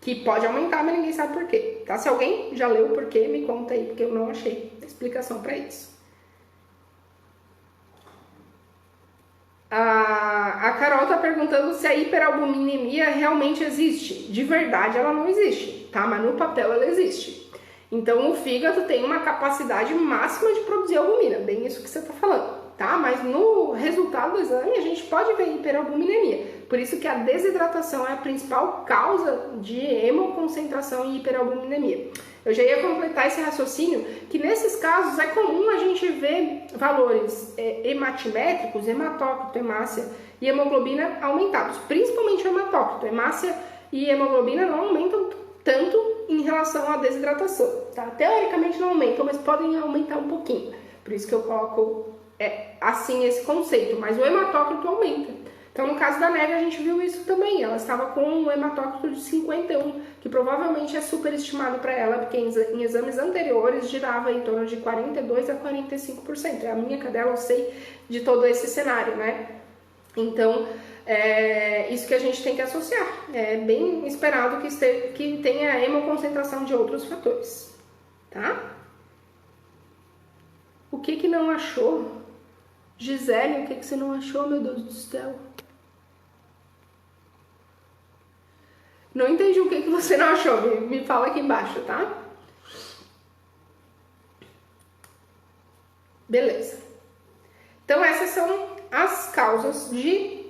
Que pode aumentar, mas ninguém sabe por quê. Tá? Se alguém já leu o porquê, me conta aí, porque eu não achei explicação para isso. A Carol tá perguntando se a hiperalbuminemia realmente existe. De verdade, ela não existe, tá? Mas no papel ela existe. Então, o fígado tem uma capacidade máxima de produzir albumina, bem isso que você tá falando, tá? Mas no resultado do exame, a gente pode ver hiperalbuminemia. Por isso que a desidratação é a principal causa de hemoconcentração e hiperalbuminemia. Eu já ia completar esse raciocínio que nesses casos é comum a gente ver valores hematimétricos, hematócrito, hemácia e hemoglobina aumentados, principalmente o hematócrito. Hemácia e hemoglobina não aumentam tanto em relação à desidratação, tá? Teoricamente não aumentam, mas podem aumentar um pouquinho. Por isso que eu coloco assim esse conceito, mas o hematócrito aumenta. Então, no caso da Neve, a gente viu isso também. Ela estava com um hematócrito de 51, que provavelmente é superestimado para ela, porque em exames anteriores girava em torno de 42% a 45%. É a minha cadela, eu sei de todo esse cenário, né? Então, isso que a gente tem que associar. É bem esperado que tenha hemoconcentração de outros fatores, tá? O que não achou? Gisele, o que você não achou, meu Deus do céu? Não entendi o que você não achou, me fala aqui embaixo, tá? Beleza. Então, essas são as causas de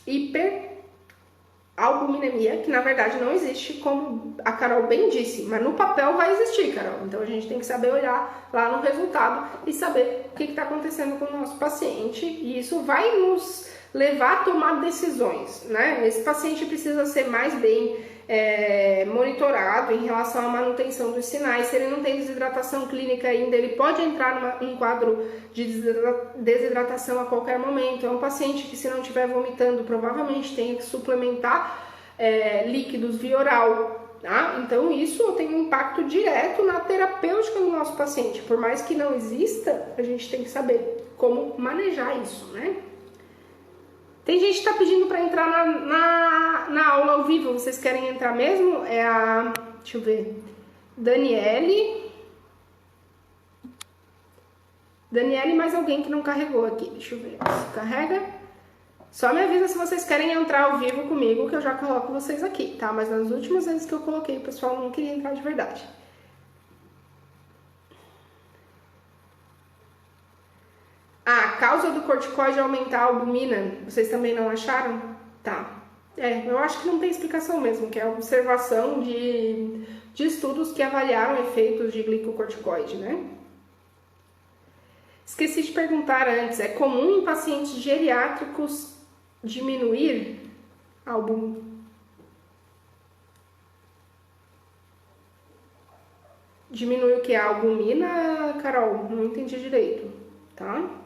hiperalbuminemia, que na verdade não existe, como a Carol bem disse, mas no papel vai existir, Carol. Então, a gente tem que saber olhar lá no resultado e saber o que está acontecendo com o nosso paciente, e isso vai nos levar a tomar decisões, né? Esse paciente precisa ser mais bem monitorado em relação à manutenção dos sinais. Se ele não tem desidratação clínica ainda, ele pode entrar em quadro de desidratação a qualquer momento. É um paciente que, se não estiver vomitando, provavelmente tem que suplementar líquidos via oral, tá? Então isso tem um impacto direto na terapêutica do nosso paciente. Por mais que não exista, a gente tem que saber como manejar isso, né? Tem gente que tá pedindo para entrar na aula ao vivo. Vocês querem entrar mesmo? Deixa eu ver. Daniele e mais alguém que não carregou aqui. Deixa eu ver se carrega. Só me avisa se vocês querem entrar ao vivo comigo, que eu já coloco vocês aqui, tá? Mas nas últimas vezes que eu coloquei, o pessoal não queria entrar de verdade. A causa do corticoide é aumentar a albumina, vocês também não acharam? Tá. Eu acho que não tem explicação mesmo, que é a observação de estudos que avaliaram efeitos de glicocorticoide, né? Esqueci de perguntar antes, é comum em pacientes geriátricos diminuir a albumina? Diminui o que? A albumina, Carol? Não entendi direito, tá?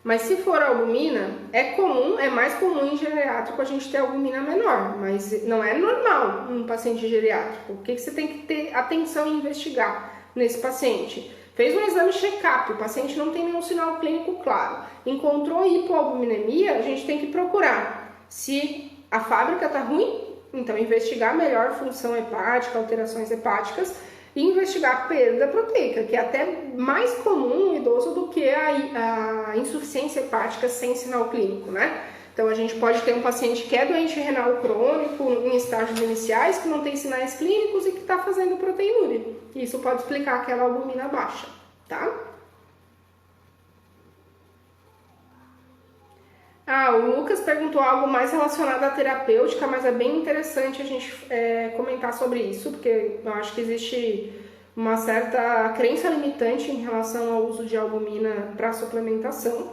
Mas se for albumina, é mais comum em geriátrico a gente ter albumina menor, mas não é normal um paciente geriátrico. O que você tem que ter atenção em investigar nesse paciente? Fez um exame check-up, o paciente não tem nenhum sinal clínico claro. Encontrou hipoalbuminemia, a gente tem que procurar se a fábrica está ruim, então investigar melhor função hepática, alterações hepáticas, e investigar a perda proteica, que é até mais comum no idoso do que a insuficiência hepática sem sinal clínico, né? Então, a gente pode ter um paciente que é doente renal crônico em estágios iniciais, que não tem sinais clínicos e que está fazendo proteinúria. Isso pode explicar aquela albumina baixa, tá? O Lucas perguntou algo mais relacionado à terapêutica, mas é bem interessante a gente comentar sobre isso, porque eu acho que existe uma certa crença limitante em relação ao uso de albumina para suplementação.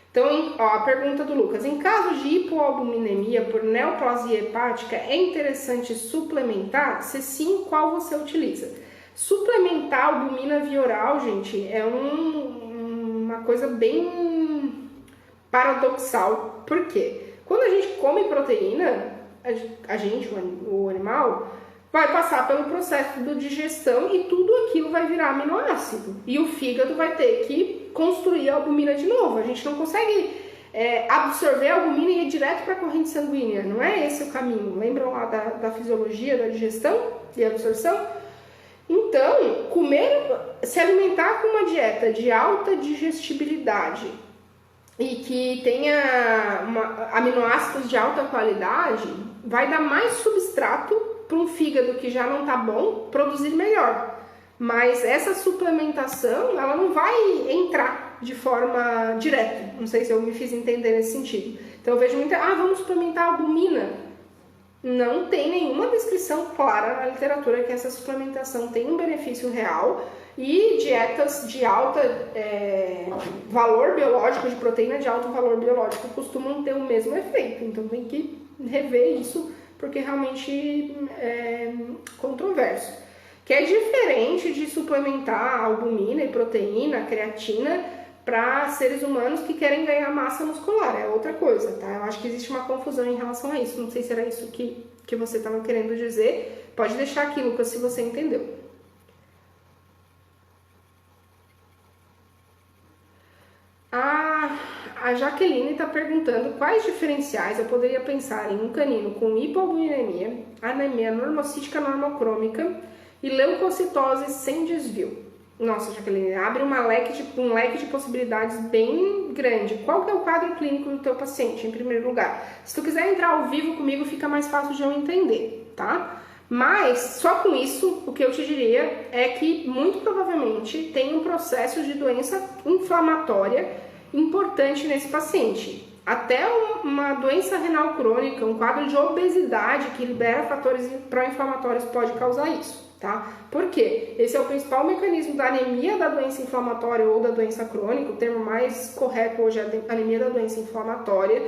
Então, a pergunta do Lucas: em caso de hipoalbuminemia por neoplasia hepática, é interessante suplementar? Se sim, qual você utiliza? Suplementar albumina via oral, gente, é uma coisa bem paradoxal. Por quê? Quando a gente come proteína, o animal, vai passar pelo processo de digestão e tudo aquilo vai virar aminoácido. E o fígado vai ter que construir a albumina de novo. A gente não consegue absorver a albumina e ir direto para a corrente sanguínea. Não é esse o caminho. Lembram lá da fisiologia, da digestão e absorção? Então, se alimentar com uma dieta de alta digestibilidade e que tenha aminoácidos de alta qualidade, vai dar mais substrato para um fígado que já não está bom produzir melhor. Mas essa suplementação, ela não vai entrar de forma direta. Não sei se eu me fiz entender nesse sentido. Então eu vejo muita, vamos suplementar albumina. Não tem nenhuma descrição clara na literatura que essa suplementação tem um benefício real, e dietas de alto valor biológico, de proteína de alto valor biológico, costumam ter o mesmo efeito. Então tem que rever isso, porque realmente é controverso. Que é diferente de suplementar albumina e proteína, creatina, para seres humanos que querem ganhar massa muscular. É outra coisa, tá? Eu acho que existe uma confusão em relação a isso. Não sei se era isso que você estava querendo dizer. Pode deixar aqui, Lucas, se você entendeu. A Jaqueline está perguntando quais diferenciais eu poderia pensar em um canino com hipoalbuminemia, anemia normocítica normocrômica e leucocitose sem desvio. Nossa, Jaqueline, abre um leque de possibilidades bem grande. Qual que é o quadro clínico do teu paciente, em primeiro lugar? Se tu quiser entrar ao vivo comigo, fica mais fácil de eu entender, tá? Mas, só com isso, o que eu te diria é que, muito provavelmente, tem um processo de doença inflamatória importante nesse paciente. Até uma doença renal crônica, um quadro de obesidade que libera fatores pró-inflamatórios pode causar isso, tá? Por quê? Esse é o principal mecanismo da anemia da doença inflamatória ou da doença crônica. O termo mais correto hoje é anemia da doença inflamatória,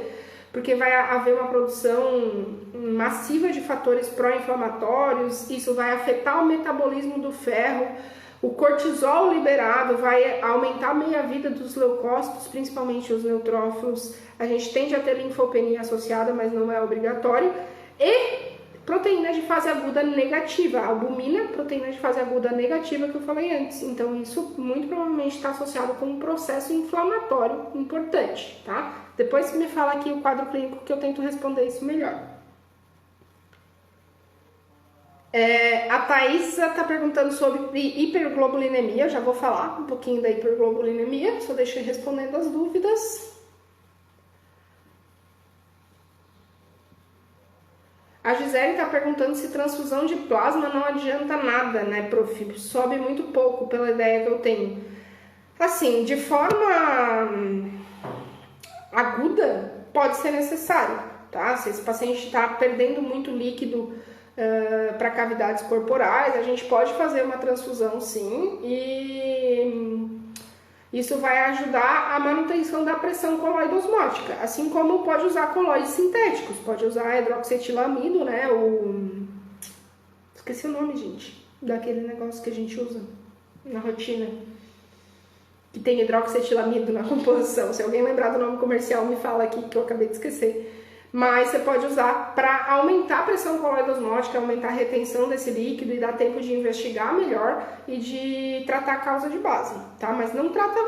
porque vai haver uma produção massiva de fatores pró-inflamatórios, isso vai afetar o metabolismo do ferro, o cortisol liberado vai aumentar a meia-vida dos leucócitos, principalmente os neutrófilos. A gente tende a ter linfopenia associada, mas não é obrigatório. E proteína de fase aguda negativa, a albumina, proteína de fase aguda negativa que eu falei antes. Então isso muito provavelmente está associado com um processo inflamatório importante, tá? Depois me fala aqui o quadro clínico que eu tento responder isso melhor. A Thaisa está perguntando sobre hiperglobulinemia. Eu já vou falar um pouquinho da hiperglobulinemia, só deixei respondendo as dúvidas. A Gisele está perguntando se transfusão de plasma não adianta nada, né, prof? Sobe muito pouco pela ideia que eu tenho. Assim, de forma aguda, pode ser necessário, tá? Se esse paciente está perdendo muito líquido para cavidades corporais, a gente pode fazer uma transfusão, sim, e isso vai ajudar a manutenção da pressão coloide-osmótica, assim como pode usar colóides sintéticos, pode usar hidroxietilamida, né, esqueci o nome, gente, daquele negócio que a gente usa na rotina, que tem hidroxietilamida na composição. Se alguém lembrar do nome comercial, me fala aqui, que eu acabei de esquecer. Mas você pode usar para aumentar a pressão coloide-osmótica, aumentar a retenção desse líquido e dar tempo de investigar melhor e de tratar a causa de base, tá? Mas não trata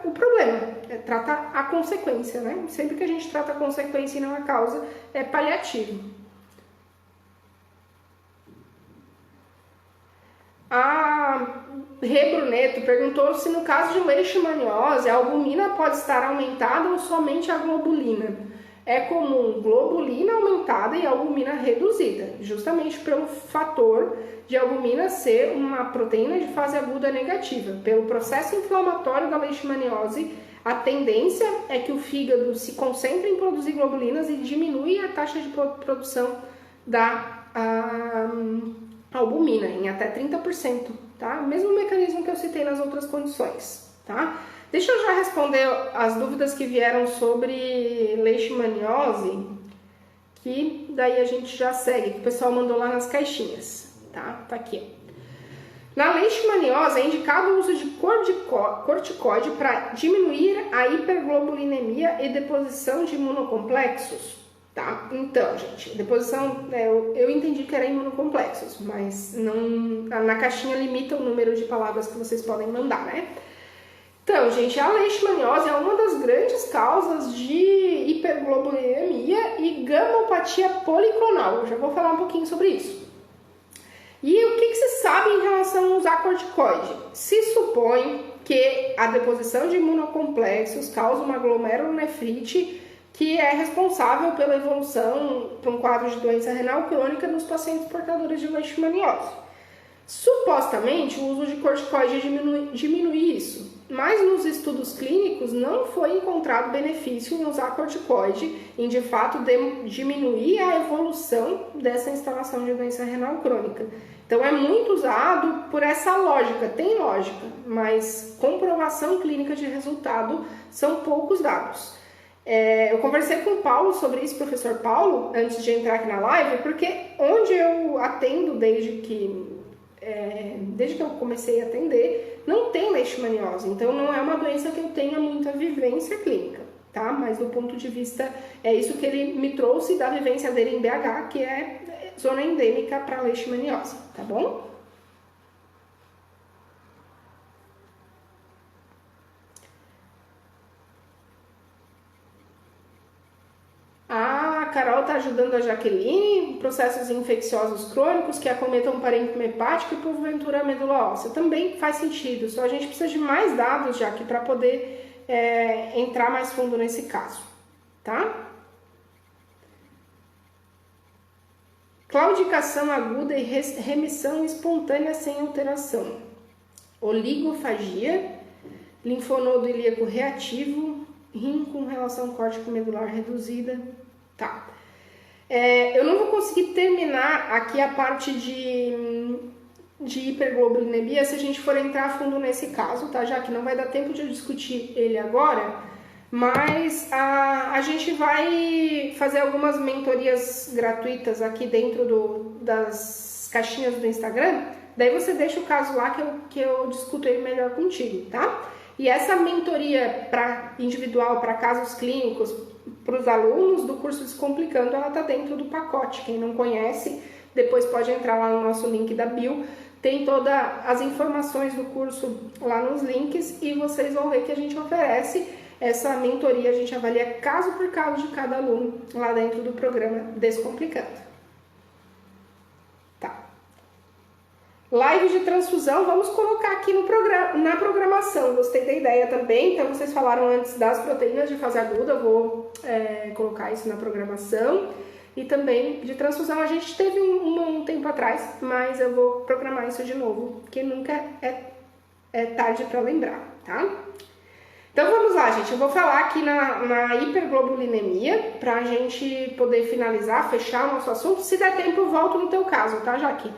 o problema, trata a consequência, né? Sempre que a gente trata a consequência e não a causa, é paliativo. A Rê Bruneto perguntou se no caso de leishmaniose a albumina pode estar aumentada ou somente a globulina. É comum globulina aumentada e albumina reduzida, justamente pelo fator de albumina ser uma proteína de fase aguda negativa. Pelo processo inflamatório da leishmaniose, a tendência é que o fígado se concentre em produzir globulinas e diminui a taxa de produção da albumina em até 30%, tá? O mesmo mecanismo que eu citei nas outras condições, tá? Deixa eu já responder as dúvidas que vieram sobre leishmaniose, que daí a gente já segue, que o pessoal mandou lá nas caixinhas, tá? Tá aqui. Na leishmaniose é indicado o uso de corticoide para diminuir a hiperglobulinemia e deposição de imunocomplexos, tá? Então, gente, deposição, eu entendi que era imunocomplexos, mas não, na caixinha limita o número de palavras que vocês podem mandar, né? Então, gente, a leishmaniose é uma das grandes causas de hiperglobulinemia e gamopatia policlonal. Eu já vou falar um pouquinho sobre isso. E o que se sabe em relação a usar corticoide? Se supõe que a deposição de imunocomplexos causa uma glomerulonefrite que é responsável pela evolução para um quadro de doença renal crônica nos pacientes portadores de leishmaniose. Supostamente, o uso de corticoide diminui isso, mas nos estudos clínicos não foi encontrado benefício em usar corticoide em, de fato, diminuir a evolução dessa instalação de doença renal crônica. Então, é muito usado por essa lógica, tem lógica, mas comprovação clínica de resultado são poucos dados. Eu conversei com o Paulo sobre isso, professor Paulo, antes de entrar aqui na live, porque onde eu atendo desde que eu comecei a atender, não tem leishmaniose, então não é uma doença que eu tenha muita vivência clínica, tá? Mas do ponto de vista, é isso que ele me trouxe da vivência dele em BH, que é zona endêmica para leishmaniose, tá bom? A Carol está ajudando a Jaqueline, processos infecciosos crônicos que acometam o parênquima hepático e porventura a medula óssea. Também faz sentido, só a gente precisa de mais dados, Jaque, para poder entrar mais fundo nesse caso, tá? Claudicação aguda e remissão espontânea sem alteração. Oligofagia, linfonodo ilíaco reativo, rim com relação córtico-medular reduzida. Tá. Eu não vou conseguir terminar aqui a parte de hiperglobulinemia se a gente for entrar a fundo nesse caso, tá? Já que não vai dar tempo de eu discutir ele agora, mas a gente vai fazer algumas mentorias gratuitas aqui dentro das caixinhas do Instagram. Daí você deixa o caso lá que eu discuto ele melhor contigo, tá? E essa mentoria individual para casos clínicos, para os alunos do curso Descomplicando, ela está dentro do pacote. Quem não conhece, depois pode entrar lá no nosso link da bio. Tem todas as informações do curso lá nos links e vocês vão ver que a gente oferece essa mentoria. A gente avalia caso por caso de cada aluno lá dentro do programa Descomplicando. Live de transfusão, vamos colocar aqui na programação. Gostei da ideia também. Então, vocês falaram antes das proteínas de fase aguda, eu vou colocar isso na programação. E também de transfusão, a gente teve um tempo atrás, mas eu vou programar isso de novo, porque nunca é tarde para lembrar, tá? Então, vamos lá, gente. Eu vou falar aqui na hiperglobulinemia, pra gente poder finalizar, fechar o nosso assunto. Se der tempo, eu volto no teu caso, tá, Jaque?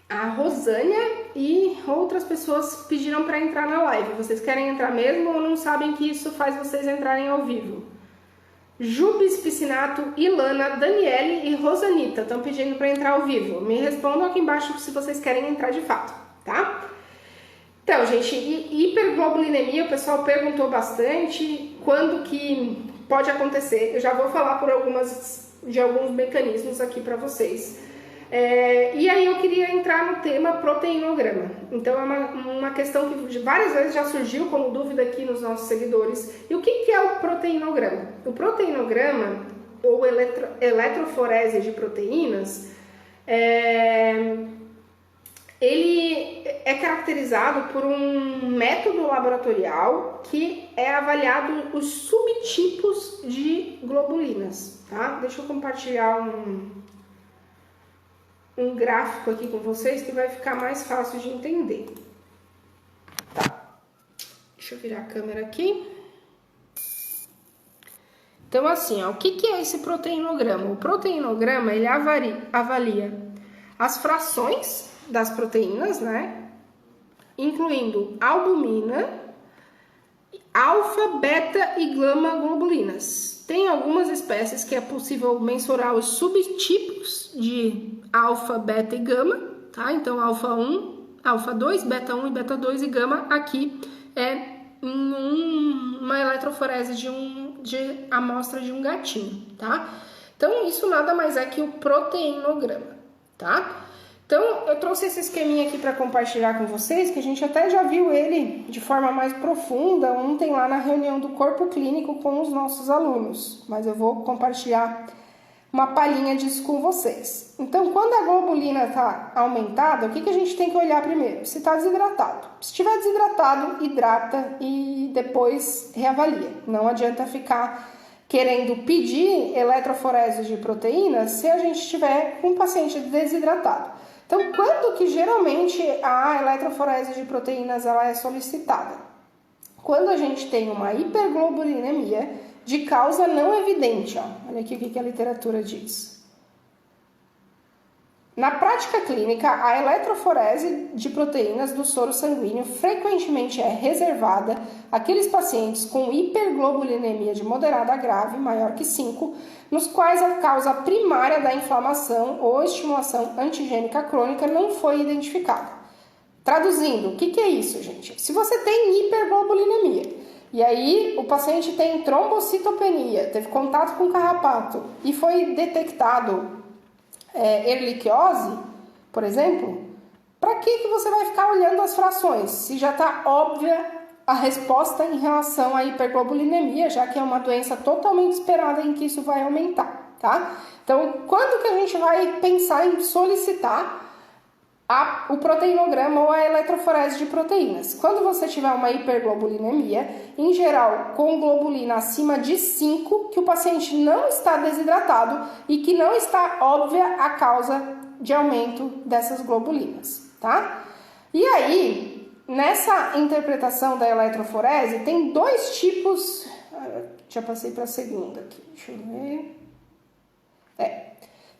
A Rosânia e outras pessoas pediram para entrar na live. Vocês querem entrar mesmo ou não sabem que isso faz vocês entrarem ao vivo? Jubes, Piscinato, Ilana, Daniele e Rosanita estão pedindo para entrar ao vivo. Me respondam aqui embaixo se vocês querem entrar de fato, tá? Então, gente, hiperglobulinemia, o pessoal perguntou bastante quando que pode acontecer. Eu já vou falar de alguns mecanismos aqui para vocês. E aí eu queria entrar no tema proteinograma. Então é uma questão que várias vezes já surgiu como dúvida aqui nos nossos seguidores. E o que é o proteinograma? O proteinograma, ou eletroforese de proteínas, ele é caracterizado por um método laboratorial que é avaliado os subtipos de globulinas, tá? Deixa eu compartilhar um gráfico aqui com vocês que vai ficar mais fácil de entender. Tá. Deixa eu virar a câmera aqui. Então, assim, ó, o que é esse proteinograma? O proteinograma, ele avalia as frações das proteínas, né? Incluindo albumina, alfa, beta e gama globulinas. Tem algumas espécies que é possível mensurar os subtipos de alfa, beta e gama, tá? Então, alfa 1, alfa 2, beta 1 e beta 2 e gama aqui é uma eletroforese de amostra de um gatinho, tá? Então, isso nada mais é que o proteinograma, tá? Então, eu trouxe esse esqueminha aqui para compartilhar com vocês, que a gente até já viu ele de forma mais profunda ontem lá na reunião do corpo clínico com os nossos alunos. Mas eu vou compartilhar uma palhinha disso com vocês. Então, quando a globulina está aumentada, o que a gente tem que olhar primeiro? Se está desidratado. Se estiver desidratado, hidrata e depois reavalia. Não adianta ficar querendo pedir eletroforese de proteínas se a gente estiver com um paciente desidratado. Então, quando que geralmente a eletroforese de proteínas ela é solicitada? Quando a gente tem uma hiperglobulinemia de causa não evidente. Ó. Olha aqui o que a literatura diz. Na prática clínica, a eletroforese de proteínas do soro sanguíneo frequentemente é reservada àqueles pacientes com hiperglobulinemia de moderada a grave, maior que 5, nos quais a causa primária da inflamação ou estimulação antigênica crônica não foi identificada. Traduzindo, o que é isso, gente? Se você tem hiperglobulinemia e aí o paciente tem trombocitopenia, teve contato com carrapato e foi detectado erliquiose, por exemplo, para que você vai ficar olhando as frações? Se já está óbvia a resposta em relação à hiperglobulinemia, já que é uma doença totalmente esperada em que isso vai aumentar, tá? Então, quando que a gente vai pensar em solicitar o proteinograma ou a eletroforese de proteínas? Quando você tiver uma hiperglobulinemia, em geral com globulina acima de 5, que o paciente não está desidratado e que não está óbvia a causa de aumento dessas globulinas, tá? E aí, nessa interpretação da eletroforese, tem dois tipos. Já passei para a segunda aqui, deixa eu ver.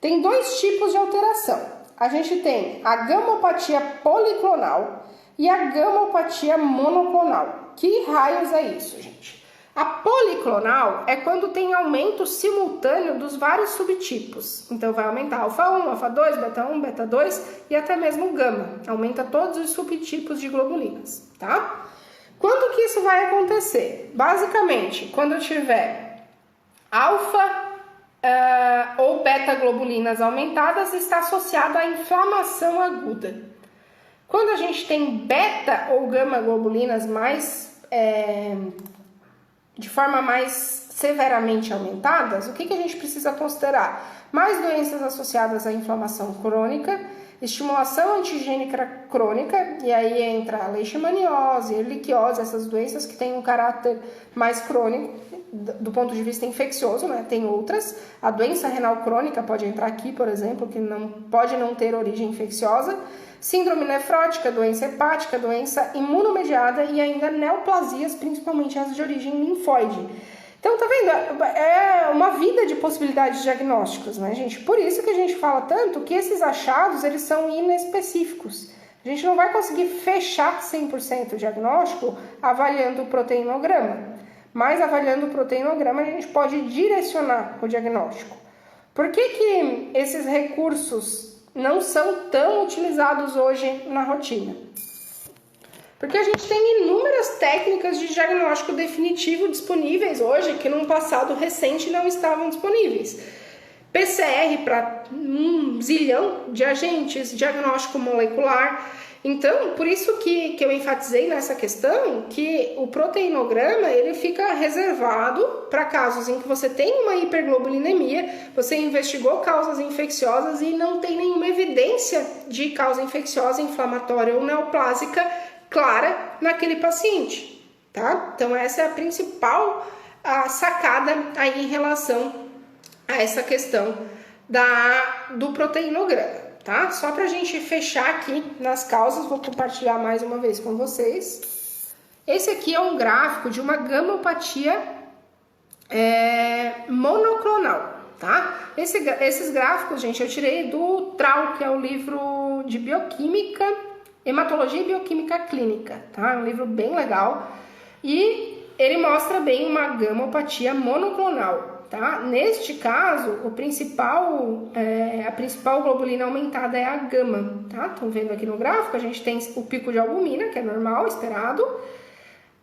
Tem dois tipos de alteração. A gente tem a gamopatia policlonal e a gamopatia monoclonal. Que raios é isso, gente? A policlonal é quando tem aumento simultâneo dos vários subtipos. Então, vai aumentar alfa 1, alfa 2, beta 1, beta 2 e até mesmo gama. Aumenta todos os subtipos de globulinas, tá? Quando que isso vai acontecer? Basicamente, quando eu tiver alfa ou beta-globulinas aumentadas, está associado à inflamação aguda. Quando a gente tem beta ou gama-globulinas de forma mais severamente aumentadas, o que a gente precisa considerar? Mais doenças associadas à inflamação crônica, estimulação antigênica crônica, e aí entra a leishmaniose, erliquiose, essas doenças que têm um caráter mais crônico, do ponto de vista infeccioso, né? Tem outras. A doença renal crônica pode entrar aqui, por exemplo, que pode não ter origem infecciosa. Síndrome nefrótica, doença hepática, doença imunomediada e ainda neoplasias, principalmente as de origem linfóide. Então, tá vendo? É uma vida de possibilidades diagnósticas, né, gente? Por isso que a gente fala tanto que esses achados, eles são inespecíficos. A gente não vai conseguir fechar 100% o diagnóstico avaliando o proteinograma. Mas avaliando o proteinograma, a gente pode direcionar o diagnóstico. Por que esses recursos não são tão utilizados hoje na rotina? Porque a gente tem inúmeras técnicas de diagnóstico definitivo disponíveis hoje que num passado recente não estavam disponíveis. PCR para um zilhão de agentes, diagnóstico molecular. Então, por isso que eu enfatizei nessa questão que o proteinograma ele fica reservado para casos em que você tem uma hiperglobulinemia, você investigou causas infecciosas e não tem nenhuma evidência de causa infecciosa, inflamatória ou neoplásica clara naquele paciente, tá? Então, essa é a principal sacada aí em relação a essa questão do proteinograma. Tá? Só para a gente fechar aqui nas causas, vou compartilhar mais uma vez com vocês. Esse aqui é um gráfico de uma gamopatia monoclonal, tá? Esses gráficos, gente, eu tirei do TRAU, que é o livro de bioquímica, hematologia e bioquímica clínica, tá? É um livro bem legal e ele mostra bem uma gamopatia monoclonal. Tá? Neste caso, a principal globulina aumentada é a gama. Tá? Estão vendo aqui no gráfico, a gente tem o pico de albumina, que é normal, esperado.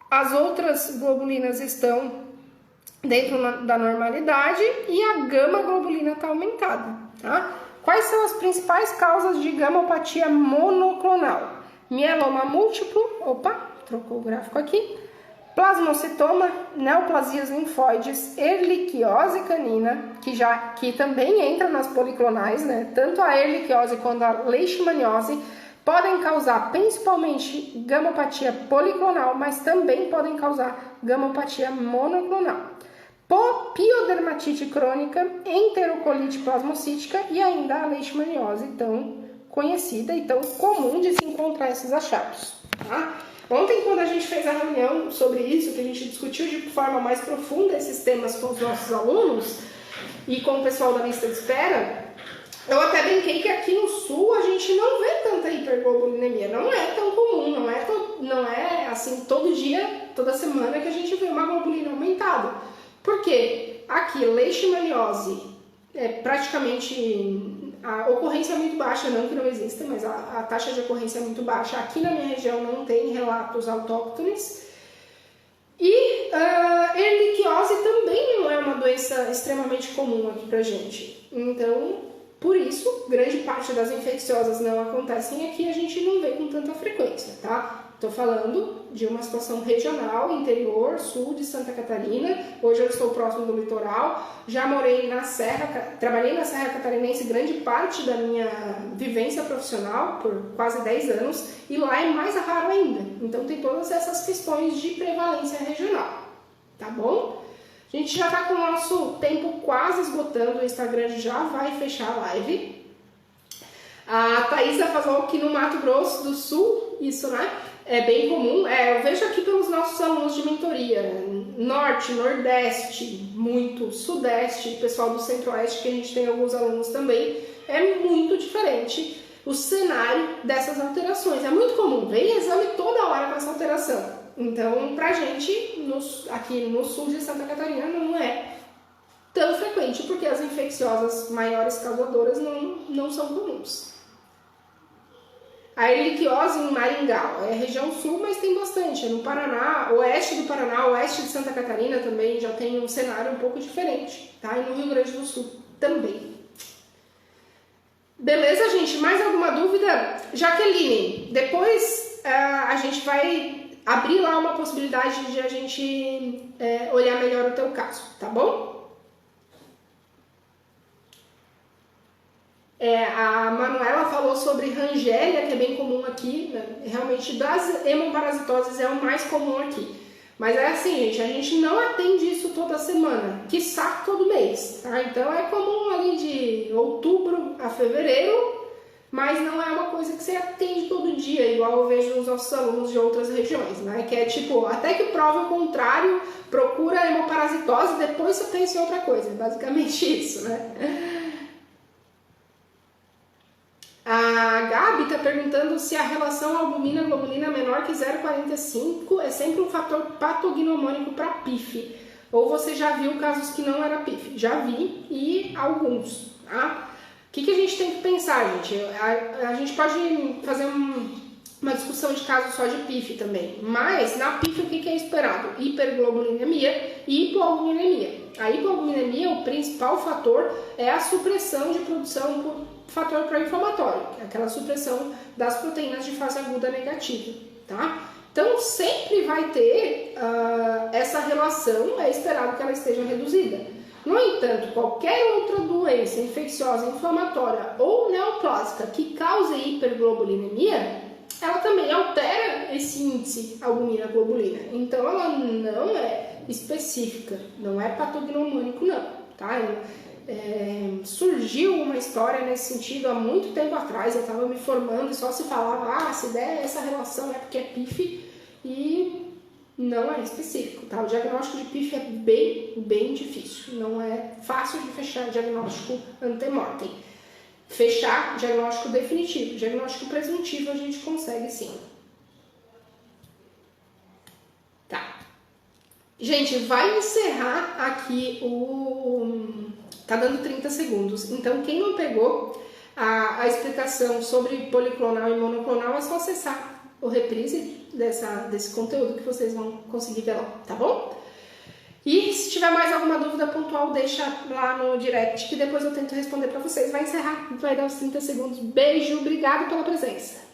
As outras globulinas estão dentro da normalidade e a gama globulina está aumentada. Tá? Quais são as principais causas de gamopatia monoclonal? Mieloma múltiplo, trocou o gráfico aqui, plasmocitoma, neoplasias linfóides, erliquiose canina, que também entra nas policlonais, né? Tanto a erliquiose quanto a leishmaniose podem causar principalmente gamopatia policlonal, mas também podem causar gamopatia monoclonal. Piodermatite crônica, enterocolite plasmocítica e ainda a leishmaniose, tão conhecida e tão comum de se encontrar esses achados. Tá? Ontem, quando a gente fez a reunião sobre isso, que a gente discutiu de forma mais profunda esses temas com os nossos alunos e com o pessoal da lista de espera, eu até brinquei que aqui no sul a gente não vê tanta hiperglobulinemia, não é tão comum, não é assim todo dia, toda semana que a gente vê uma globulina aumentada. Por quê? Aqui, leishmaniose é praticamente, a ocorrência é muito baixa, não que não exista, mas a taxa de ocorrência é muito baixa. Aqui na minha região não tem relatos autóctones. E erliquiose também não é uma doença extremamente comum aqui pra gente. Então, por isso, grande parte das infecciosas não acontecem aqui, a gente não vê com tanta frequência, tá? Estou falando de uma situação regional, interior, sul de Santa Catarina. Hoje eu estou próximo do litoral. Já morei na Serra, trabalhei na Serra Catarinense grande parte da minha vivência profissional, por quase 10 anos, e lá é mais raro ainda. Então tem todas essas questões de prevalência regional, tá bom? A gente já está com o nosso tempo quase esgotando, o Instagram já vai fechar a live. A Thaisa falou que no Mato Grosso do Sul, isso, né? É bem comum, eu vejo aqui pelos nossos alunos de mentoria, norte, nordeste, muito, sudeste, pessoal do centro-oeste, que a gente tem alguns alunos também, é muito diferente o cenário dessas alterações. É muito comum, vem exame toda hora com essa alteração. Então, pra gente, aqui no sul de Santa Catarina, não é tão frequente, porque as infecciosas maiores causadoras não são comuns. A erliquiose em Maringá é região sul, mas tem bastante. É no Paraná, oeste do Paraná, oeste de Santa Catarina também já tem um cenário um pouco diferente, tá? E no Rio Grande do Sul também. Beleza, gente? Mais alguma dúvida? Jaqueline, depois a gente vai abrir lá uma possibilidade de a gente olhar melhor o teu caso, tá bom? A Manuela falou sobre Rangélia, que é bem comum aqui, né? Realmente das hemoparasitoses é o mais comum aqui. Mas é assim, gente, a gente não atende isso toda semana, quiçá todo mês, tá? Então é comum ali de outubro a fevereiro, mas não é uma coisa que você atende todo dia, igual eu vejo nos nossos alunos de outras regiões, né? Que é tipo, até que prova o contrário, procura a hemoparasitose, depois você pensa em outra coisa, basicamente isso, né? A Gabi está perguntando se a relação albumina-globulina menor que 0,45 é sempre um fator patognomônico para PIF. Ou você já viu casos que não era PIF? Já vi, e alguns, tá? O que a gente tem que pensar, gente? A gente pode fazer uma discussão de casos só de PIF também, mas na PIF o que é esperado? Hiperglobulinemia e hipoalbuminemia. A hipoalbuminemia, o principal fator é a supressão de produção por fator pró-inflamatório, que é aquela supressão das proteínas de fase aguda negativa, tá? Então sempre vai ter essa relação, é esperado que ela esteja reduzida. No entanto, qualquer outra doença infecciosa, inflamatória ou neoplásica que cause hiperglobulinemia, ela também altera esse índice albumina-globulina. Então ela não é específica, não é patognomônico não, tá? Surgiu uma história nesse sentido há muito tempo atrás, eu estava me formando e só se falava, se der essa relação é porque é PIF, e não é específico, tá? O diagnóstico de PIF é bem difícil, não é fácil de fechar diagnóstico antemortem. Fechar diagnóstico definitivo, diagnóstico presuntivo a gente consegue sim. Tá. Gente, vai encerrar aqui tá dando 30 segundos, então quem não pegou a explicação sobre policlonal e monoclonal é só acessar o reprise desse conteúdo que vocês vão conseguir ver lá, tá bom? E se tiver mais alguma dúvida pontual, deixa lá no direct que depois eu tento responder para vocês. Vai encerrar, vai dar uns 30 segundos. Beijo, obrigado pela presença.